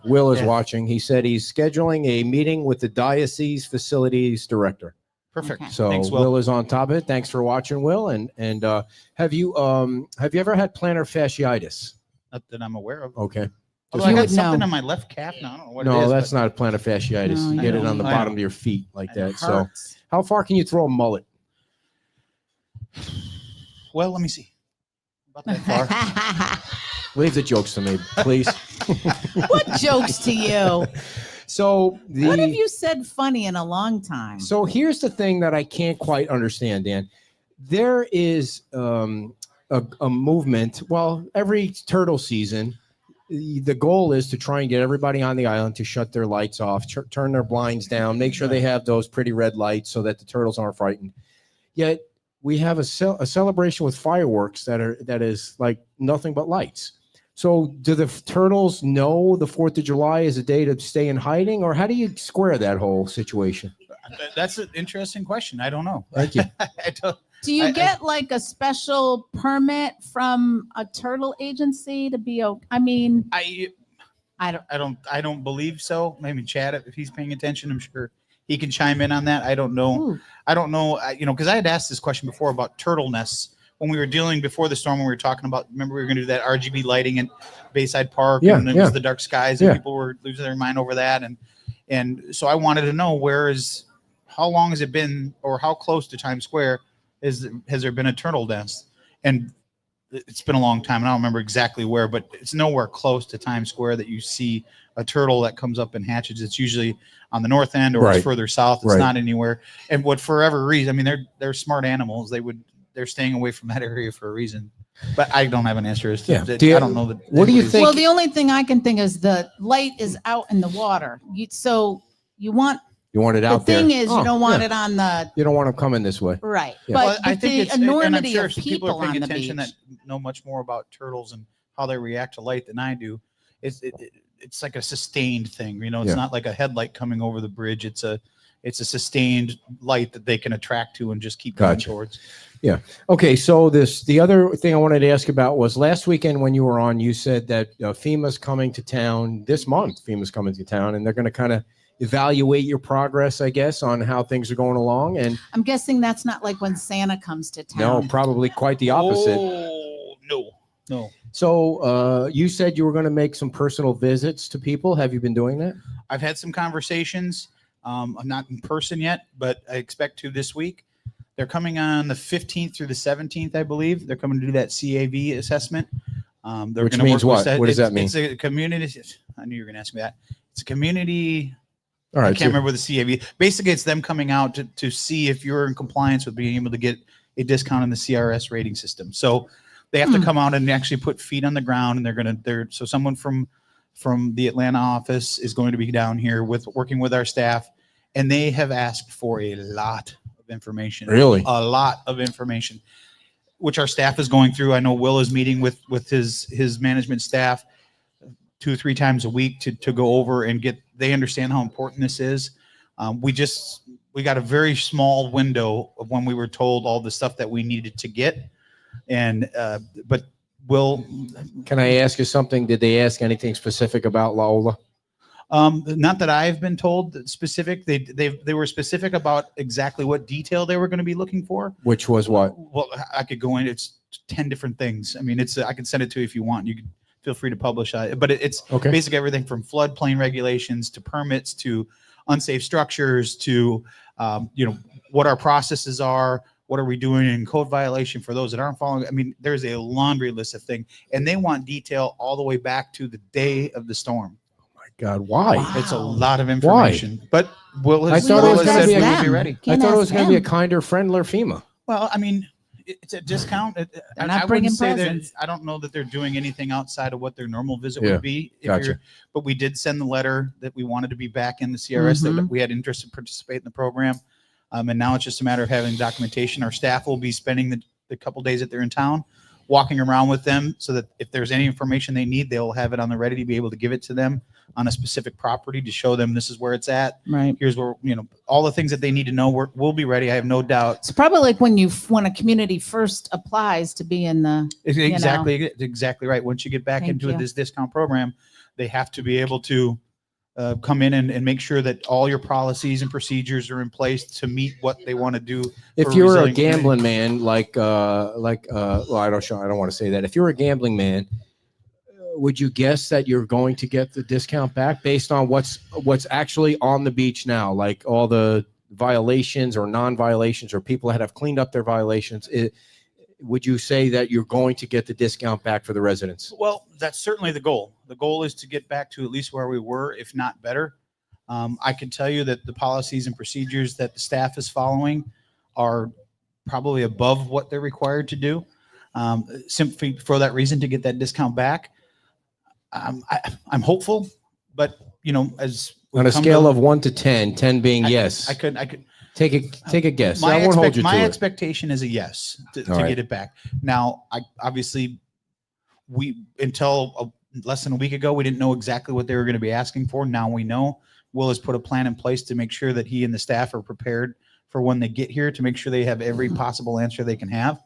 Will is Yeah. watching. He said he's scheduling a meeting with the diocese facilities director. Perfect. Okay. So Thanks, Will. Will. Is on top of it. Thanks for watching, Will. And have you ever had plantar fasciitis? Not that I'm aware of. Okay. Although You I got would something know. on my left calf now. I don't know what it No, is. that's but not plantar fasciitis. No, You you get it don't. on the I bottom know. of your feet like It that. So hurts. how far can you throw a mullet? Well, let me see. About that far. Leave the jokes to me, please. What jokes to you? So What have you said funny in a long time? So here's the thing that I can't quite understand, Dan. There is a movement. Well, every turtle season, the goal is to try and get everybody on the island to shut their lights off, turn their blinds down, make sure they have those pretty red lights so that the turtles aren't frightened. Yet we have a celebration with fireworks that is like nothing but lights. So do the turtles know the 4th of July is a day to stay in hiding, or how do you square that whole situation? That's an interesting question. I don't know. Thank you. I don't. Do you I- get like a special permit from a turtle agency to be? I mean, I don't believe so. Maybe Chad, if he's paying attention, I'm sure he can chime in on that. I don't know. Ooh. I don't know. Because I had asked this question before about turtle nests when we were dealing before the storm, when we were talking about, remember we were going to do that RGB lighting in Bayside Park, Yeah, and it yeah. was the dark skies, and Yeah. people were losing their mind over that, and so I wanted to know how long has it been, or how close to Times Square has there been a turtle nest? And it's been a long time, and I don't remember exactly where, but it's nowhere close to Times Square that you see a turtle that comes up and hatches. It's usually on the north end, or Right. it's further south. It's Right. not anywhere. And for whatever reason, I mean, they're smart animals. They're staying away from that area for a reason. But I don't have an answer as to Yeah. that. Do you- I don't know that. what do you think- Well, the only thing I can think is the light is out in the water. So you want, You want it the out there. thing is, Oh, you don't want yeah. it on the, You don't want them coming this way. right. Yeah. But Well, I think the it's, and I'm enormity sure of some people are paying on the attention beach. that know much more about turtles and how they react to light than I do. It's like a sustained thing, you know. It's Yeah. not like a headlight coming over the bridge. It's a sustained light that they can attract to and just keep going Gotcha. towards. Okay, so the other thing I wanted to ask about was last weekend when you were on, you said that FEMA's coming to town this month. FEMA's coming to town, and they're going to kind of evaluate your progress, I guess, on how things are going along. And I'm guessing that's not like when Santa comes to no, town. probably quite the opposite. Oh, no. So you said you were going to make some personal visits to people. Have you been doing that? I've had some conversations. I'm not in person yet, but I expect to this week. They're coming on the 15th through the 17th, I believe. They're coming to do that CAV assessment. They're Which gonna means work with what? What does that mean? It's a community. I knew you were going to ask me that. It's a community. All right. I can't remember the CAV. Basically, it's them coming out to see if you're in compliance with being able to get a discount in the CRS rating system. So they have to come out and actually put feet on the ground, and so someone from the Atlanta office is going to be down here working with our staff, and they have asked for a lot of information. Really? A lot of information, which our staff is going through. I know Will is meeting with his management staff 2 or 3 times a week to go over and they understand how important this is. We got a very small window of when we were told all the stuff that we needed to get. And, but Will, Can I ask you something? Did they ask anything specific about Lola? not that I've been told that specific, they were specific about exactly what detail they were going to be looking for. Which was what? Well, I could go in, it's 10 different things. I mean, I can send it to you if you want. You can feel free to publish it, but it's Okay. basically everything from floodplain regulations to permits to unsafe structures to, what our processes are. What are we doing in code violation for those that aren't following? I mean, there's a laundry list of things, and they want detail all the way back to the day of the storm. God, why? Wow. It's a lot of information, but Will I has, thought Will it was has gonna said be a- we'll be ready. Can't I thought it ask was going to be a them. kinder, friendlier FEMA. Well, I mean, it's a discount. They're not I bringing wouldn't say that. presents. I don't know that they're doing anything outside of what their normal visit Yeah, would be. gotcha. But we did send the letter that we wanted to be back in the CRS, that we had interest to participate in the program. And now it's just a matter of having documentation. Our staff will be spending the couple days that they're in town, walking around with them, so that if there's any information they need, they'll have it on the ready to be able to give it to them on a specific property to show them this is where it's at. Right. Here's where, all the things that they need to know. We'll be ready. I have no doubt. It's probably like when a community first applies to be in the, Exactly right. Once you get back Thank into you. this discount program, they have to be able to come in and make sure that all your policies and procedures are in place to meet what they want to do. If for you're a resilient community. gambling man, well, I don't want to say that. If you're a gambling man, would you guess that you're going to get the discount back based on what's actually on the beach now, like all the violations or non-violations or people that have cleaned up their violations? Would you say that you're going to get the discount back for the residents? Well, that's certainly the goal. The goal is to get back to at least where we were, if not better. I can tell you that the policies and procedures that the staff is following are probably above what they're required to do. Simply for that reason, to get that discount back. I'm hopeful, but as we On a come scale to- of 1 to 10, 10 being yes, I could take a guess. My, I won't hold you my to it. expectation is a yes to All right. get it back. Now, until less than a week ago, we didn't know exactly what they were going to be asking for. Now we know. Will has put a plan in place to make sure that he and the staff are prepared for when they get here, to make sure they have every possible answer they can have.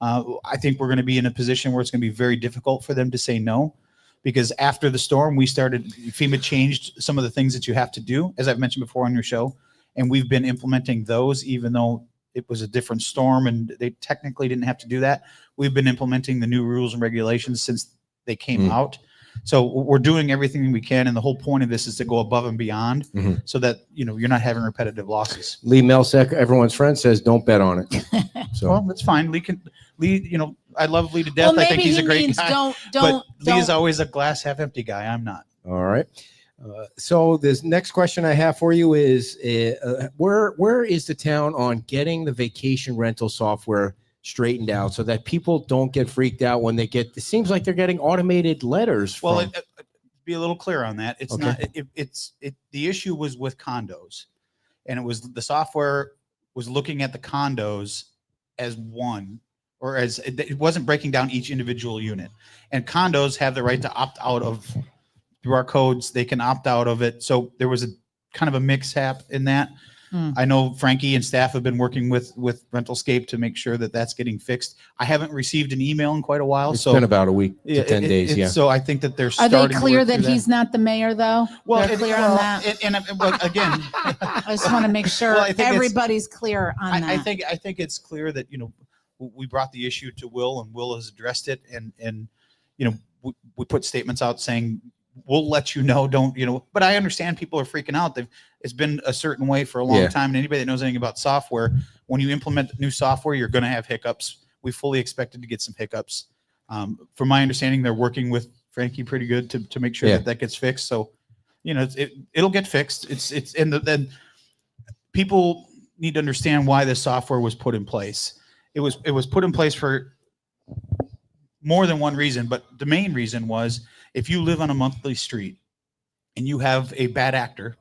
I think we're going to be in a position where it's going to be very difficult for them to say no, because after the storm, FEMA changed some of the things that you have to do, as I've mentioned before on your show, and we've been implementing those, even though it was a different storm and they technically didn't have to do that. We've been implementing the new rules and regulations since they came out. So we're doing everything we can. And the whole point of this is to go above and beyond so that, you're not having repetitive losses. Lee Melsack, everyone's friend, says don't bet on it. So Well, that's fine. Lee, I love Lee to death. Well, I think maybe he's a he great means guy. don't. Lee is always a glass half empty guy. I'm not. all right. So this next question I have for you is where is the town on getting the vacation rental software straightened out so that people don't get freaked out when they get, it seems like they're getting automated letters. Well, be a little clear on that. It's Okay. not, the issue was with condos, and it was the software was looking at the condos as one, or as it wasn't breaking down each individual unit, and condos have the right to opt out of through our codes. They can opt out of it. So there was a kind of a mix-hap in that. I know Frankie and staff have been working with Rentalscape to make sure that that's getting fixed. I haven't received an email in quite a while. It's so been about a week to 10 days. Yeah. So I think that they're Are starting they to clear work that through he's not the mayor, though? Well, They're clear on that. Well, again, I just want to make sure Well, I think everybody's clear on that. I think it's clear that we brought the issue to Will, and Will has addressed it, and we put statements out saying we'll let you know. Don't But I understand people are freaking out. It's been a certain way for a long time, and anybody that knows anything about software, when you implement new software, you're going to have hiccups. We fully expected to get some hiccups. From my understanding, they're working with Frankie pretty good to make sure that gets fixed. So, it'll get fixed. Then people need to understand why this software was put in place. It was put in place for more than one reason, but the main reason was if you live on a monthly street and you have a bad actor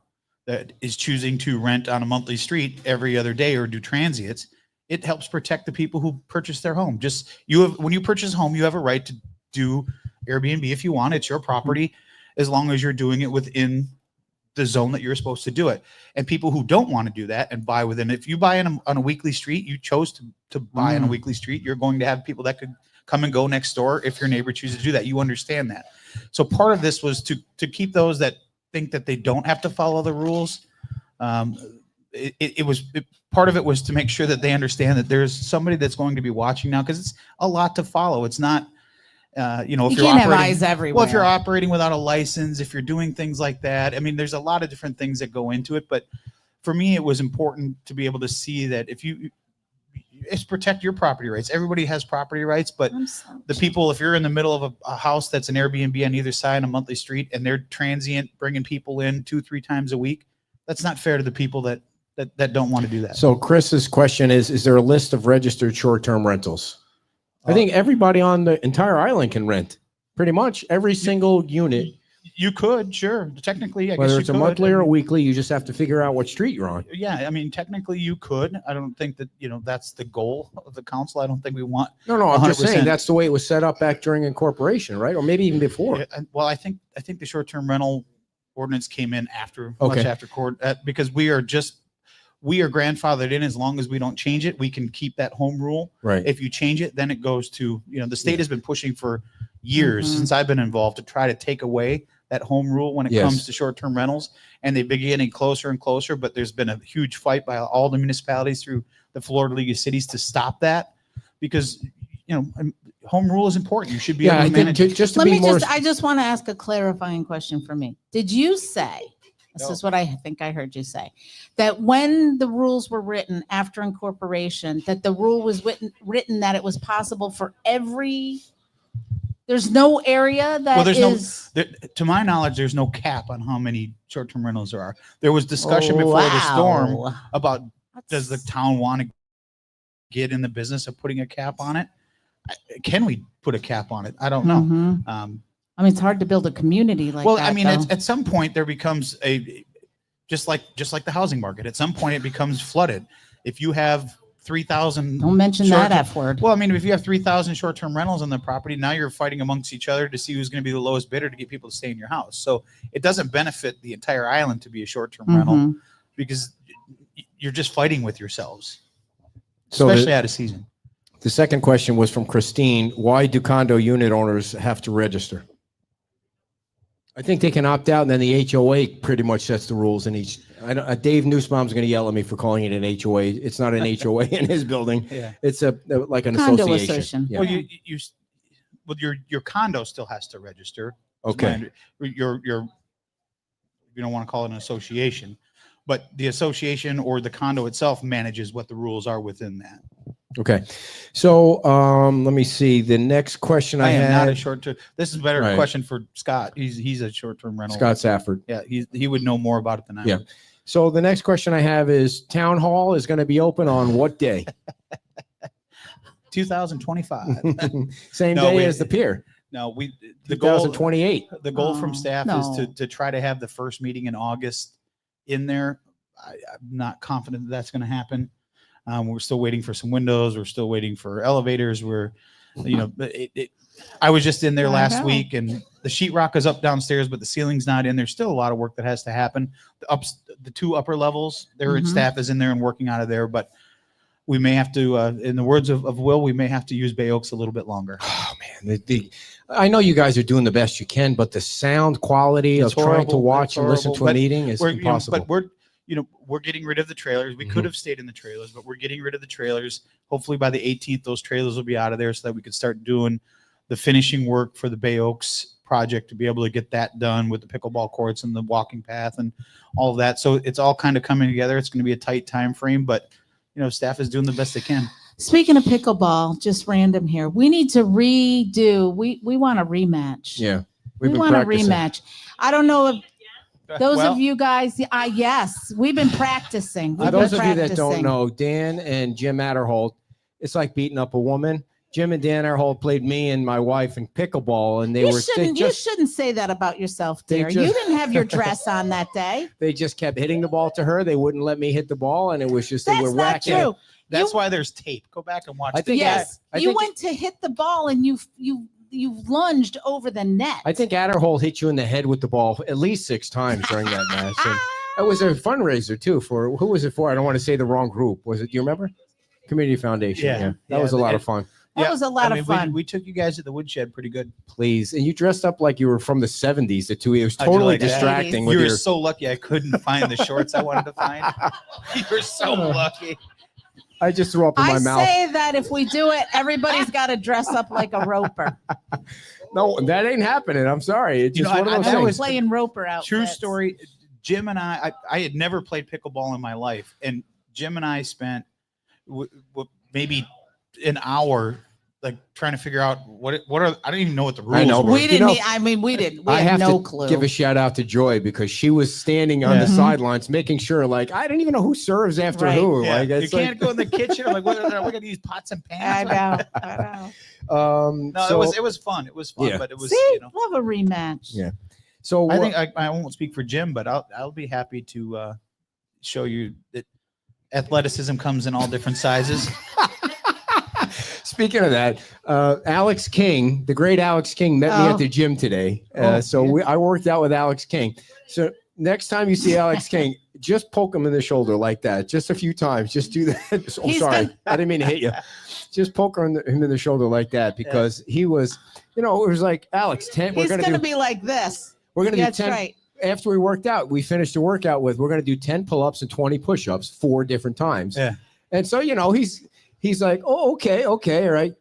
that is choosing to rent on a monthly street every other day or do transients, it helps protect the people who purchase their home. When you purchase a home, you have a right to do Airbnb if you want. It's your property as long as you're doing it within the zone that you're supposed to do it. And people who don't want to do that and buy within, if you buy on a weekly street, you chose to buy on a weekly street, you're going to have people that could come and go next door if your neighbor chooses to do that. You understand that. So part of this was to keep those that think that they don't have to follow the rules. Part of it was to make sure that they understand that there's somebody that's going to be watching now, because it's a lot to follow. It's not, if you you're can't have operating, eyes everywhere. well, if you're operating without a license, if you're doing things like that, I mean, there's a lot of different things that go into it. But for me, it was important to be able to see that it's protect your property rights. Everybody has property rights, but the people, if you're in the middle of a house that's an Airbnb on either side, a monthly street, and they're transient, bringing people in 2-3 times a week, that's not fair to the people that don't want to do that. So Chris's question is there a list of registered short-term rentals? I think everybody on the entire island can rent. Pretty much every single unit. You could, sure. Technically, I Whether guess it's you a could. monthly or a weekly, you just have to figure out what street you're on. Yeah, I mean, technically you could. I don't think that, that's the goal of the council. I don't think we want. No, I'm just 100%. saying that's the way it was set up back during incorporation, right? Or maybe even before. Well, I think the short-term rental ordinance came in much Okay. after court, because we are grandfathered in. As long as we don't change it, we can keep that home rule. Right. If you change it, then it goes to, the state has been pushing for years since I've been involved to try to take away that home rule when it comes to short-term rentals, and they've been getting closer and closer, but there's been a huge fight by all the municipalities through the Florida League of Cities to stop that, because home rule is important. You should be able to manage. I just want to ask a clarifying question for me. Did you say, this is what I think I heard you say, that when the rules were written after incorporation, that the rule was written that it was possible for there's no area that is. To my knowledge, there's no cap on how many short-term rentals there are. There was discussion before the storm about does the town want to get in the business of putting a cap on it? Can we put a cap on it? I don't know. I mean, it's hard to build a community like that. Well, I mean, though. at some point there becomes just like the housing market. At some point it becomes flooded. If you have 3,000. Don't mention that F word. Well, I mean, if you have 3,000 short-term rentals on the property, now you're fighting amongst each other to see who's going to be the lowest bidder to get people to stay in your house. So it doesn't benefit the entire island to be a short-term rental, because you're just fighting with yourselves, especially out of season. The second question was from Christine. Why do condo unit owners have to register? I think they can opt out, and then the HOA pretty much sets the rules in each. Dave Nussbaum's going to yell at me for calling it an HOA. It's not an HOA in his building. Yeah. It's like an Condo association. association. Yeah. Well, your condo still has to register. Okay. You don't want to call it an association, but the association or the condo itself manages what the rules are within that. Okay. So let me see. The next question I am not a had. short-term. This is a better Right. question for Scott. He's a short-term rental. Scott Safford. Yeah, he would know more about it than I Yeah. would. So the next question I have is Town Hall is going to be open on what day? 2025. Same No, day as the pier. No, the goal 2028. the goal from Oh, staff no. is to try to have the first meeting in August in there. I'm not confident that that's going to happen. We're still waiting for some windows. We're still waiting for elevators. I was just in there I last know. week, and the sheetrock is up downstairs, but the ceiling's not in. There's still a lot of work that has to happen. The two upper levels, their Mhm. staff is in there and working out of there, but we may have to, in the words of Will, we may have to use Bay Oaks a little bit longer. Oh man, I know you guys are doing the best you can, but the sound quality It's of trying to horrible. watch It's and listen to horrible. a meeting is impossible. But we're getting rid of the trailers. We could have stayed in the trailers, but we're getting rid of the trailers. Hopefully by the 18th, those trailers will be out of there so that we could start doing the finishing work for the Bay Oaks project to be able to get that done with the pickleball courts and the walking path and all of that. So it's all kind of coming together. It's going to be a tight time frame, but staff is doing the best they can. Speaking of pickleball, just random here. We need to redo. We want a rematch. Yeah, We been want practicing. a rematch. I don't know if those Well, of you guys. Yes, we've been practicing. We've Those been of you that don't practicing. know, Dan and Jim Adderholt, it's like beating up a woman. Jim and Dan Adderholt played me and my wife in pickleball, and You shouldn't say that about yourself, They dear. just- You didn't have your dress on that day. they just kept hitting the ball to her. They wouldn't let me hit the ball, and it was just they That's were not whacking it. true. That's You- why there's tape. Go back and watch. I think Yes, I you think- went to hit the ball and you lunged over the net. I think Adderholt hit you in the head with the ball at least 6 times during that match. And it was a fundraiser too for who was it for? I don't want to say the wrong group. Was it? Do you remember? Community Foundation. Yeah. That was a lot Yeah. of fun. That was a lot of fun. We took you guys to the woodshed pretty good. Please, and you dressed up like you were from the 70s. The two, it was I do totally like that. distracting. You With were your, so lucky I couldn't find the shorts I wanted to find. You were so lucky. I just threw up in my I mouth. say that if we do it, everybody's got to dress up like a roper. No, that ain't happening. I'm sorry. It's You just know, one of I- those that things. was- Playing roper outfits. True story. Jim and I had never played pickleball in my life, and Jim and I spent maybe an hour like trying to figure out what are. I don't even know what the rules I know. were. We didn't. know, We didn't. We I had have no to clue. give a shout out to Joy because she was standing on Yeah. the Mhm. sidelines making sure, like, I didn't even know who serves after Right. who. Yeah, Like, you it's can't go in the kitchen. I'm like, what are we these pots and I pans? know. I know. No, so, it was fun. It was fun, Yeah. but it was See, love a rematch. Yeah. So I think I won't speak for Jim, but I'll be happy to show you that athleticism comes in all different sizes. Speaking of that, Alex King, the great Alex King, met me Oh. at the gym today. Oh, I worked out with Alex King. So next time you see Alex King, just poke him in the shoulder like that, just a few times. Just do that. Oh, He's sorry, gonna- I didn't mean to hit you. Just poke him in the shoulder like that because he was, it was like Alex 10. He's We're going to do. be like this. We're gonna That's do 10. right. After we worked out, we finished the workout with. We're gonna do 10 pull-ups and 20 push-ups 4 different times. Yeah. And so he's like, oh, okay, all right.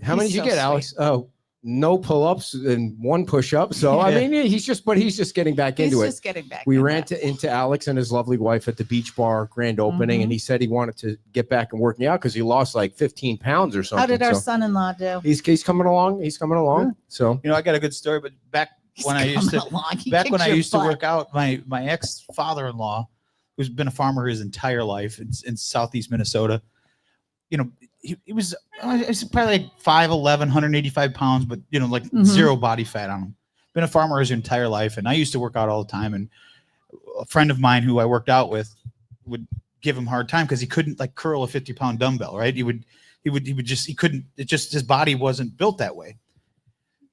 How many did you so get, Alex? Oh, no pull-ups and 1 push-up. So I Yeah. mean, he's just getting back He's into it. just getting back. We in ran that. into Alex and his lovely wife at the Beach Bar grand opening, Mhm. and he said he wanted to get back and working out because he lost like 15 pounds or something. How did our So son-in-law do? he's coming along. He's coming along. Yeah. So I got a good story, but back when I used to work out, my ex father-in-law, who's been a farmer his entire life in southeast Minnesota, he was probably like 5'11", 185 pounds, but like Mhm. zero body fat on him. Been a farmer his entire life, and I used to work out all the time. And a friend of mine who I worked out with would give him a hard time because he couldn't like curl a 50-pound dumbbell, right? He couldn't. It just his body wasn't built that way.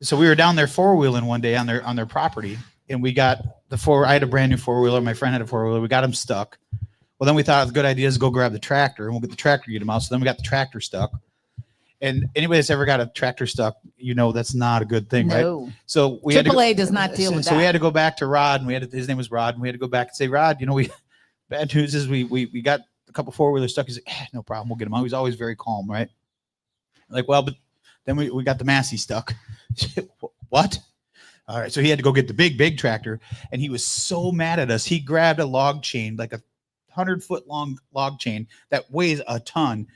So we were down there 4-wheeling one day on their property, and we got I had a brand new 4-wheeler. My friend had a 4-wheeler. We got him stuck. Well, then we thought it was a good idea to go grab the tractor, and we'll get the tractor, get him out. So then we got the tractor stuck, And anybody that's ever got a tractor stuck, that's not a good thing, right? No. So we had to AAA does not deal with so that. we had to go back to Rod, and his name was Rod, and we had to go back and say, Rod, bad news is we got a couple four-wheelers stuck. He's like, no problem, we'll get them out. He's always very calm, right? Like, well, but then we got the Massey stuck. What? All right, so he had to go get the big tractor, and he was so mad at us. He grabbed a log chain, like a 100-foot long log chain that weighs a ton,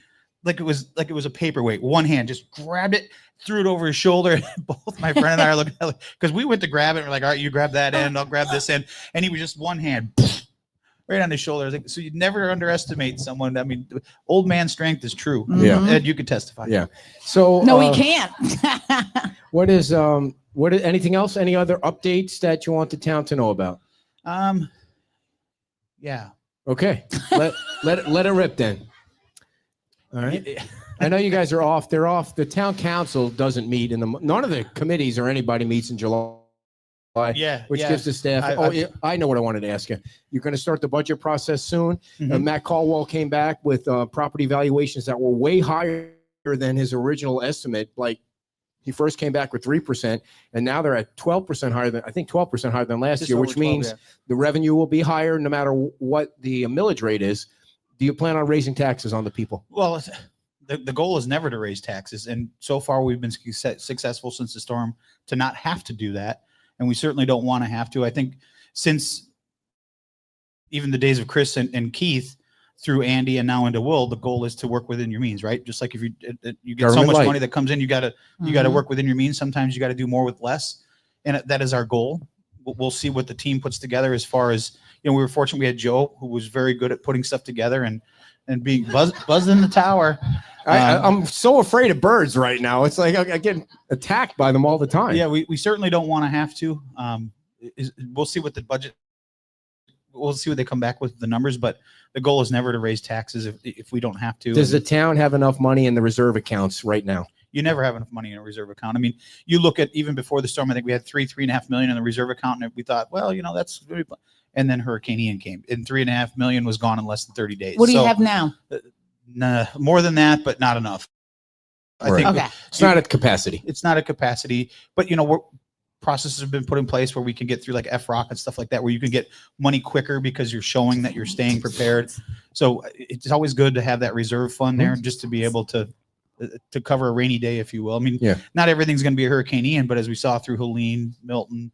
like it was a paperweight. One hand just grabbed it, threw it over his shoulder. Both my friend and I are looking at it because we went to grab it. And we're like, all right, you grab that end, I'll grab this end, and he was just one hand right on his shoulder. I was like, so you never underestimate someone. I mean, old man strength is true. Yeah. Ed, you could testify. Yeah. So No, we can't. what is anything else? Any other updates that you want the town to know about? Yeah. Okay. Let it rip then. All right. I know you guys are off. They're off. The town council doesn't meet none of the committees or anybody meets in July. Yeah. Which yeah. gives the staff. I know what I wanted to ask you. You're going to start the budget process soon. Mhm. Matt Caldwell came back with property valuations that were way higher than his original estimate. Like he first came back with 3%, and now they're at 12% higher than 12% higher than last Just year, over which 12, means yeah. the revenue will be higher no matter what the millage rate is. Do you plan on raising taxes on the people? Well, the goal is never to raise taxes. And so far we've been successful since the storm to not have to do that. And we certainly don't want to have to. I think since even the days of Chris and Keith through Andy and now into Will, the goal is to work within your means, right? Just like if you get so much money that comes in, you got to work within your means. Sometimes you got to do more with less. And that is our goal. We'll see what the team puts together as far as, we were fortunate. We had Joe, who was very good at putting stuff together and being buzzed in the tower. I'm so afraid of birds right now. It's like I get attacked by them all the time. Yeah, we certainly don't want to have to. We'll see what the budget. We'll see what they come back with the numbers, but the goal is never to raise taxes if we don't have to. Does the town have enough money in the reserve accounts right now? You never have enough money in a reserve account. I mean, you look at even before the storm, I think we had $3.5 million in the reserve account, and we thought, well, that's. And then Hurricane Ian came, and $3.5 million was gone in less than 30 days. What do you have now? Nah, more than that, but not enough. I think Okay. It's not at capacity. it's not at capacity, but processes have been put in place where we can get through like FROC and stuff like that, where you can get money quicker because you're showing that you're staying prepared. So it's always good to have that reserve fund there just to be able to cover a rainy day, if you will. I mean, not everything's going to be a Hurricane Ian, but as we saw through Helene, Milton,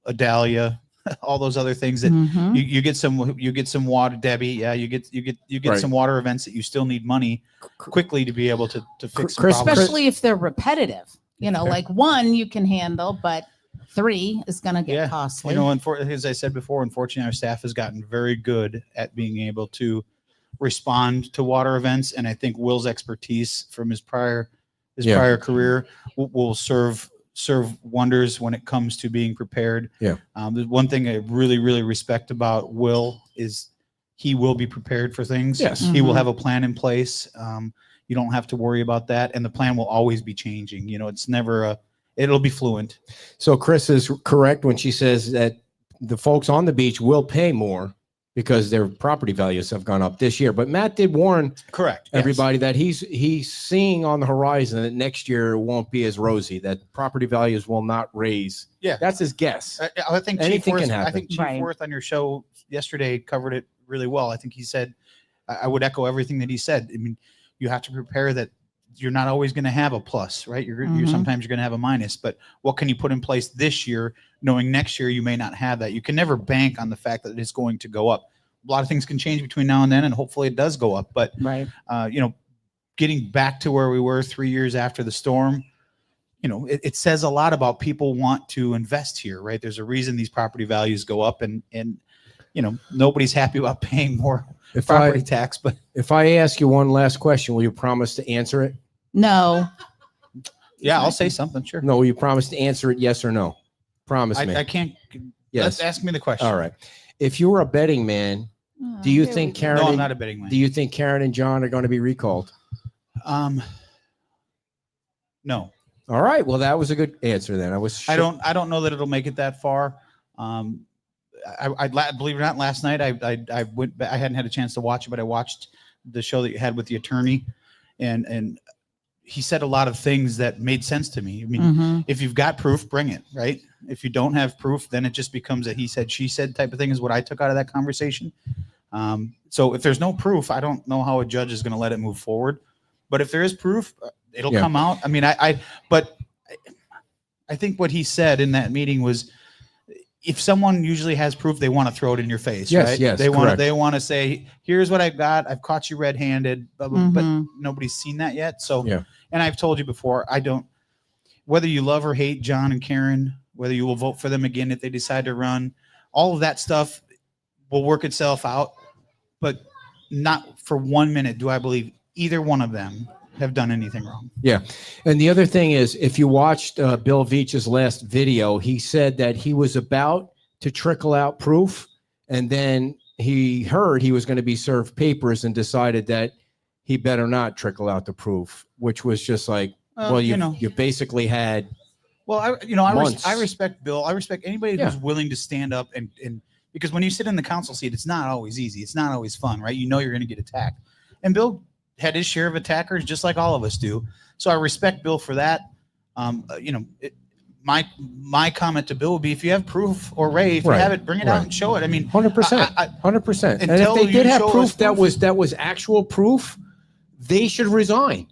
Adalia, all those other things that you get some water, Debbie. Yeah, you get some water events that you still need money quickly to be able to fix. Some problems. Especially if they're repetitive. Like one you can handle, but 3 is going to get costly. As I said before, unfortunately, our staff has gotten very good at being able to respond to water events, and I think Will's expertise from his prior career will serve wonders when it comes to being prepared. There's one thing I really, really respect about Will is he will be prepared for things. Yes. He will have a plan in place. You don't have to worry about that. And the plan will always be changing. It's never it'll be fluent. So Chris is correct when she says that the folks on the beach will pay more because their property values have gone up this year. But Matt did warn everybody that he's seeing on the horizon that next year won't be as rosy, that property values will not raise. Yeah. That's his guess. I think Anything can happen. I think Chief Worth on your show yesterday covered it really well. I think he said, I would echo everything that he said. I mean, you have to prepare that you're not always going to have a plus, right? You're sometimes you're going to have a minus, but what can you put in place this year, knowing next year you may not have that? You can never bank on the fact that it's going to go up. A lot of things can change between now and then, and hopefully it does go up. But getting back to where we were 3 years after the storm, it says a lot about people want to invest here, right? There's a reason these property values go up, and nobody's happy about paying more property tax. But if I ask you one last question, will you promise to answer it? No. Yeah, I'll say something. Sure. No, will you promise to answer it? Yes or no? Promise me. I can't. Yes. Let's ask me the question. All right. If you were a betting man, do you think Karen? No, I'm not a betting man. Do you think Karen and John are going to be recalled? No. All right. Well, that was a good answer then. I don't know that it'll make it that far. I believe it or not, last night I went. I hadn't had a chance to watch it, but I watched the show that you had with the attorney, and he said a lot of things that made sense to me. I mean, Mhm. if you've got proof, bring it, right? If you don't have proof, then it just becomes a he said, she said type of thing is what I took out of that conversation. So if there's no proof, I don't know how a judge is going to let it move forward. But if there is proof, it'll Yeah. come out. I mean, but I think what he said in that meeting was, if someone usually has proof, they want to throw it in your face, Yes, right? yes, They want correct. they want to say, here's what I've got. I've caught you red-handed, blah, blah, but Mhm. nobody's seen that yet. So, Yeah. and I've told you before, whether you love or hate John and Karen, whether you will vote for them again if they decide to run, all of that stuff will work itself out. But not for 1 minute do I believe either one of them have done anything wrong. Yeah. And the other thing is, if you watched Bill Veach's last video, he said that he was about to trickle out proof, and then he heard he was going to be served papers and decided that he better not trickle out the proof, which was just like, well, you basically had. Well, Months. I respect Bill. I respect anybody Yeah. who's willing to stand up and because when you sit in the council seat, it's not always easy. It's not always fun, right? You know you're going to get attacked. And Bill had his share of attackers, just like all of us do. So I respect Bill for that. My comment to Bill would be, if you have proof, or Ray, if you Right, have it, bring it right. out and show it. I mean, 100%, I- 100%. And if until they you did have show us proof that proof- was actual proof, they should resign.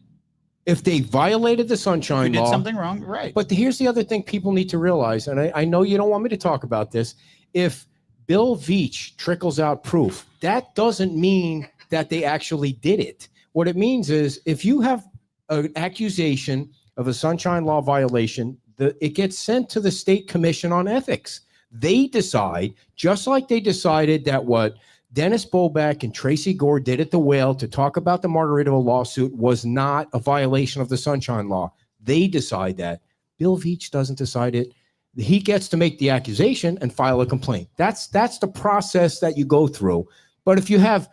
If they violated the if you Sunshine did Law. something wrong, right? But here's the other thing people need to realize, and I know you don't want me to talk about this. If Bill Veach trickles out proof, that doesn't mean that they actually did it. What it means is, if you have an accusation of a Sunshine Law violation, it gets sent to the State Commission on Ethics. They decide, just like they decided that what Dennis Bolbeck and Tracy Gore did at the Whale to talk about the Margaritaville lawsuit was not a violation of the Sunshine Law. They decide that. Bill Veach doesn't decide it. He gets to make the accusation and file a complaint. That's the process that you go through. But if you have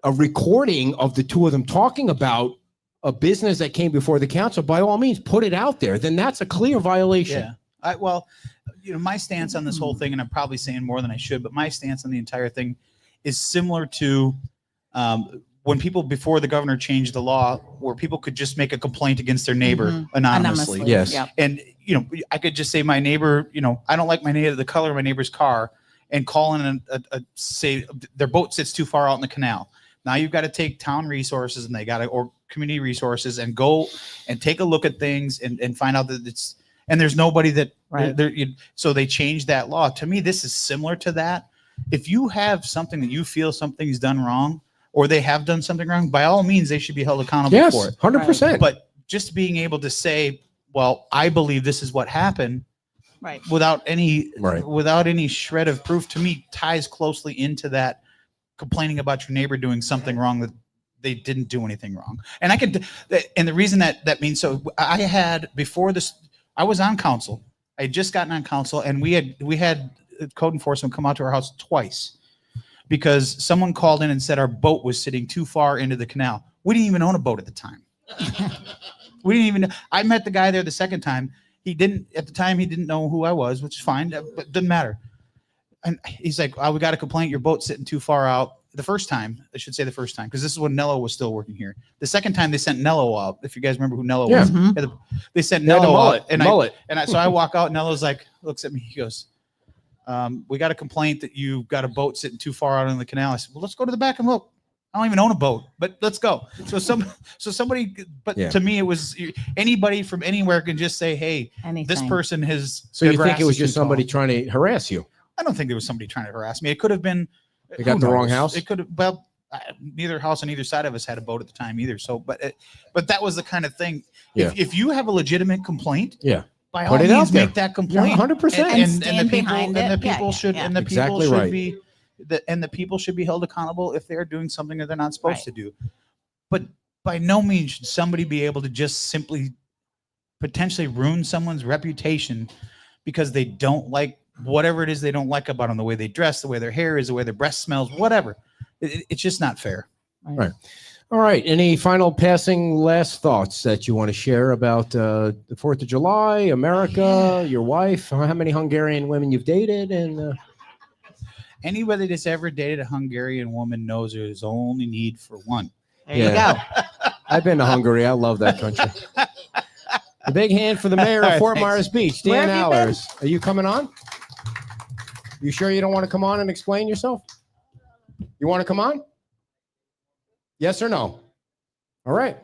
a recording of the two of them talking about a business that came before the council, by all means, put it out there. Then that's a clear violation. Yeah. My stance on this whole thing, and I'm probably saying more than I should, but my stance on the entire thing is similar to when people, before the governor changed the law, where people could just make a complaint against their neighbor anonymously. Yes. Yep. And, I could just say my neighbor, I don't like the color of my neighbor's car, and call in say their boat sits too far out in the canal. Now you've got to take town resources or community resources and go and take a look at things and find out that and there's nobody that, Right. so they changed that law. To me, this is similar to that. If you have something that you feel something's done wrong, or they have done something wrong, by all means, they should be held accountable Yes, for it. 100%. But just being able to say, well, I believe this is what happened, Right. without any Right. without any shred of proof, to me ties closely into that complaining about your neighbor doing something wrong that they didn't do anything wrong. And the reason that means, so I had, before this, I was on council. I had just gotten on council, and we had code enforcement come out to our house twice because someone called in and said our boat was sitting too far into the canal. We didn't even own a boat at the time. We didn't even, I met the guy there the second time. At the time, he didn't know who I was, which is fine, but it doesn't matter. And he's like, oh, we got a complaint. Your boat's sitting too far out. The first time, I should say the first time, because this is when Nello was still working here. The second time they sent Nello out. If you guys remember who Nello Yeah. was, Mhm. they sent Yeah, the Nello mullet, out. mullet. So I walk out. Nello's like, looks at me. He goes, we got a complaint that you've got a boat sitting too far out in the canal. I said, well, let's go to the back and look. I don't even own a boat, but let's go. So somebody, but Yeah. to me, it was anybody from anywhere can just say, hey, Anything. this person has. So you their think it grass was is just too tall. somebody trying to harass you? I don't think there was somebody trying to harass me. It could have been. They got who the wrong knows? house? It could have. Well, neither house on either side of us had a boat at the time either. So, but that was the kind of thing. Yeah. If you have a legitimate complaint, Yeah. by Put all it out means there. make that complaint. 100%. And the stand people behind and the it. Yeah, people yeah, should yeah. and the Exactly people should right. be and the people should be held accountable if they're doing something that they're not supposed Right. to do. But by no means should somebody be able to just simply potentially ruin someone's reputation because they don't like whatever it is they don't like about them, the way they dress, the way their hair is, the way their breath smells, whatever. It's just not fair. Right. All right. Any final passing last thoughts that you want to share about the 4th of July, America, your wife, how many Hungarian women you've dated, and Anybody that's ever dated a Hungarian woman knows there's only need for one. There you go. I've been to Hungary. I love that country. A big hand for the mayor of Fort Thanks. Myers Beach, Where Dan have you been? Allers. Are you coming on? You sure you don't want to come on and explain yourself? You want to come on? Yes or no? All right.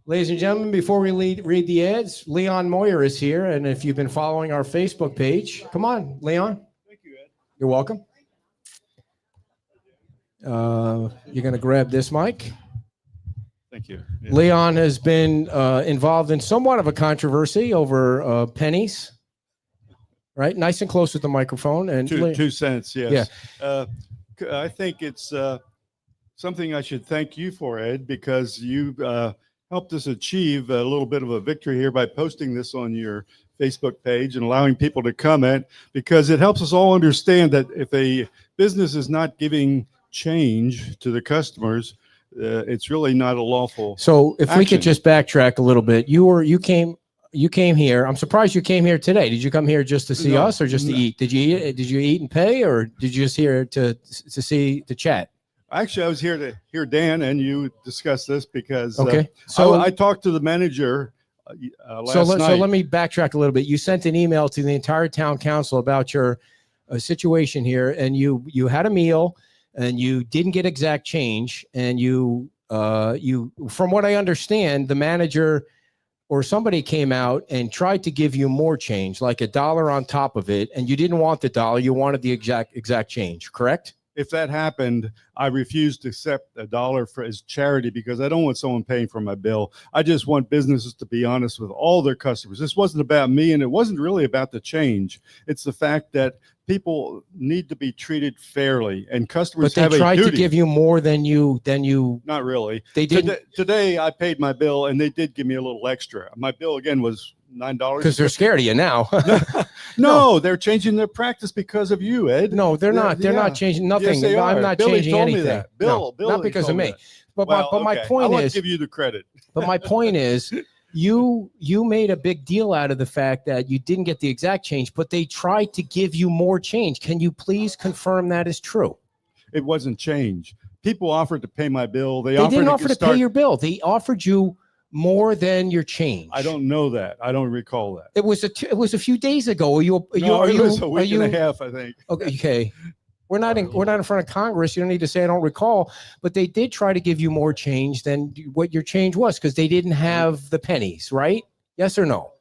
Ladies and gentlemen, before we read the ads, Leon Moyer is here. And if you've been following our Facebook page, come on, Leon. Thank you, Ed. You're welcome. You're going to grab this mic. Thank you. Yeah. Leon has been involved in somewhat of a controversy over pennies, right? Nice and close with the microphone. And 2 cents, yes. I think it's something I should thank you for, Ed, because you helped us achieve a little bit of a victory here by posting this on your Facebook page and allowing people to comment, because it helps us all understand that if a business is not giving change to the customers, it's really not a lawful. So if we could action. just backtrack a little bit, you came here. I'm surprised you came here today. Did you come here just to see No, us or just to no. eat? Did you eat and pay, or did you just here to chat? Actually, I was here to hear Dan and you discuss this because Okay. So I talked to the manager last so night. let me backtrack a little bit. You sent an email to the entire town council about your situation here, and you had a meal and you didn't get exact change, and you from what I understand, the manager or somebody came out and tried to give you more change, like $1 on top of it, and you didn't want the $1, you wanted the exact change, correct? If that happened, I refused to accept $1 for as charity because I don't want someone paying for my bill. I just want businesses to be honest with all their customers. This wasn't about me, and it wasn't really about the change. It's the fact that people need to be treated fairly, and customers But have they a tried duty. to give you more than you. Not really. They didn't, Today, I paid my bill, and they did give me a little extra. My bill again was $9 because they're scared of you now. No, they're changing their practice because of you, Ed. No, they're not. They're Yeah. not changing nothing. Yes, they I'm are. not Billy changing told me anything. that. No, Billy not because of told me me. that. But Well, my okay. I point want is, to give you the credit. but my point is, you made a big deal out of the fact that you didn't get the exact change, but they tried to give you more change. Can you please confirm that is true? It wasn't change. People offered to pay my bill. They Didn't offer offered to start. pay your bill. They offered you more than your change. I don't know that. I don't recall that. It was a few days ago. Are you? No, are it you? was a Are week you? and a half, I think. Okay. We're not in front of Congress. You don't need to say I don't recall, but they did try to give you more change than what your change was because they didn't have the pennies, right? Yes or no?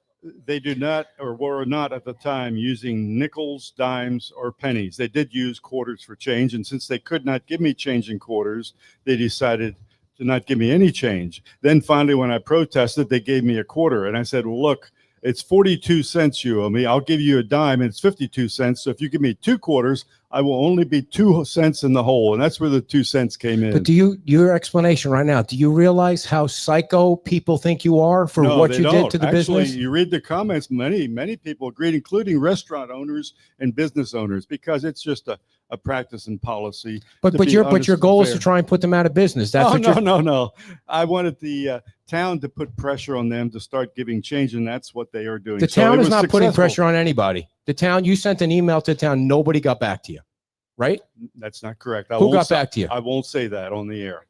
They did not, or were not at the time, using nickels, dimes, or pennies. They did use quarters for change, and since they could not give me change in quarters, they decided to not give me any change. Then finally, when I protested, they gave me a quarter, and I said, well, look, it's 42 cents you owe me. I'll give you a dime, and it's 52 cents. So if you give me 2 quarters, I will only be 2 cents in the hole. And that's where the 2 cents came in. But your explanation right now, do you realize how psycho people think you are for No, what they you did don't. to the Actually, business? you read the comments, many people agreed, including restaurant owners and business owners, because it's just a practice and policy. But to be your honest goal and is to fair. try and put them out of business. That's Oh, what you're no. I wanted the town to put pressure on them to start giving change, and that's what they are doing. The So town it is was not putting successful. pressure on anybody. The town, you sent an email to the town, nobody got back to you, right? That's not correct. Who got back to you? I won't say that on the air.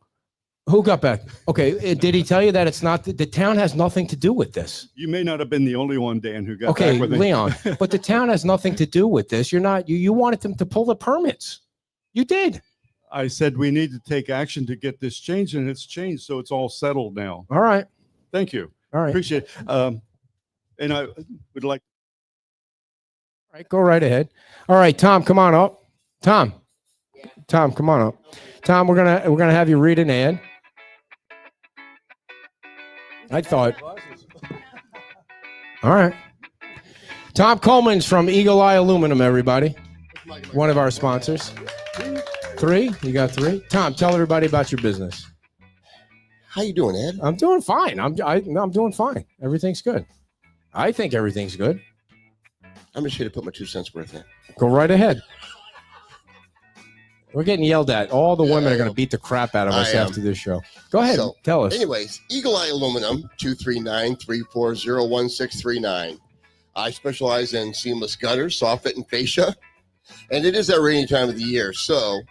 Who got back? Okay, did he tell you that it's not the town has nothing to do with this? You may not have been the only one, Dan, who got Okay, back with me. Leon, but the town has nothing to do with this. You're not. You wanted them to pull the permits. You did. I said we need to take action to get this changed, and it's changed, so it's all settled now. All right. Thank you. All right. Appreciate it. And I would like. All right, go right ahead. All right, Tom, come on up. Tom, come on up. Tom, we're gonna have you read an ad. I thought. All right. Tom Coleman's from Eagle Eye Aluminum, everybody. One of our sponsors. 3? You got 3? Tom, tell everybody about your business. How you doing, Ed? I'm doing fine. I'm doing fine. Everything's good. I think everything's good. I'm just here to put my 2 cents worth in. Go right ahead. We're getting yelled at. All the women are going to beat the crap out of us I am. after this show. Go ahead. So, tell us. Anyways, Eagle Eye Aluminum, 239-340-1639. I specialize in seamless gutters, soffit, and fascia. And it is that rainy time of the year. So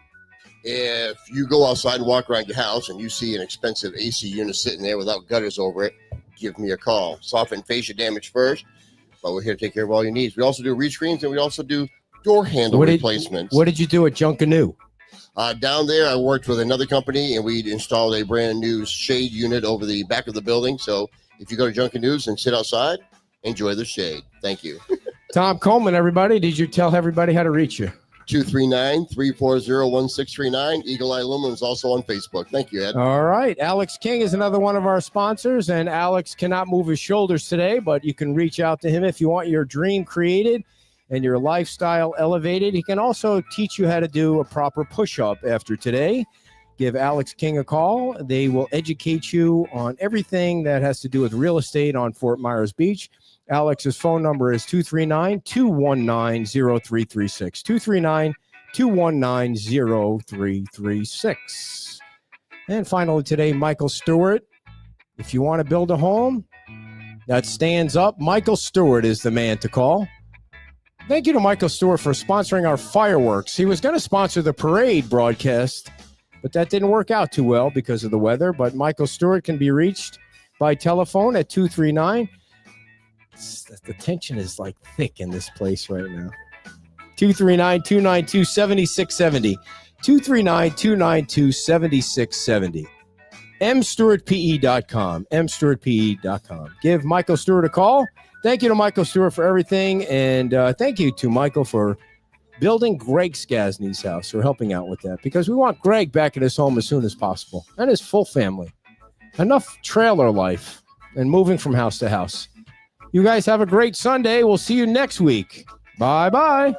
if you go outside and walk around your house and you see an expensive AC unit sitting there without gutters over it, give me a call. Soften fascia damage first, but we're here to take care of all your needs. We also do rescreens, and we also do door handle replacements. What did you do at Junkanoo? Down there, I worked with another company, and we installed a brand new shade unit over the back of the building. So if you go to Junkanoo's and sit outside, enjoy the shade. Thank you. Tom Coleman, everybody. Did you tell everybody how to reach you? 239-340-1639. Eagle Eye Aluminum is also on Facebook. Thank you, Ed. All right. Alex King is another one of our sponsors, and Alex cannot move his shoulders today, but you can reach out to him if you want your dream created and your lifestyle elevated. He can also teach you how to do a proper push-up after today. Give Alex King a call. They will educate you on everything that has to do with real estate on Fort Myers Beach. Alex's phone number is 239-219-0336. 239-219-0336. And finally today, Michael Stewart. If you want to build a home that stands up, Michael Stewart is the man to call. Thank you to Michael Stewart for sponsoring our fireworks. He was going to sponsor the parade broadcast, but that didn't work out too well because of the weather. But Michael Stewart can be reached by telephone at 239. The tension is like thick in this place right now. 239-292-7670. 239-292-7670. mstewartpe.com. mstewartpe.com. Give Michael Stewart a call. Thank you to Michael Stewart for everything. And thank you to Michael for building Greg Skasny's house, or helping out with that, because we want Greg back at his home as soon as possible, and his full family. Enough trailer life and moving from house to house. You guys have a great Sunday. We'll see you next week. Bye-bye.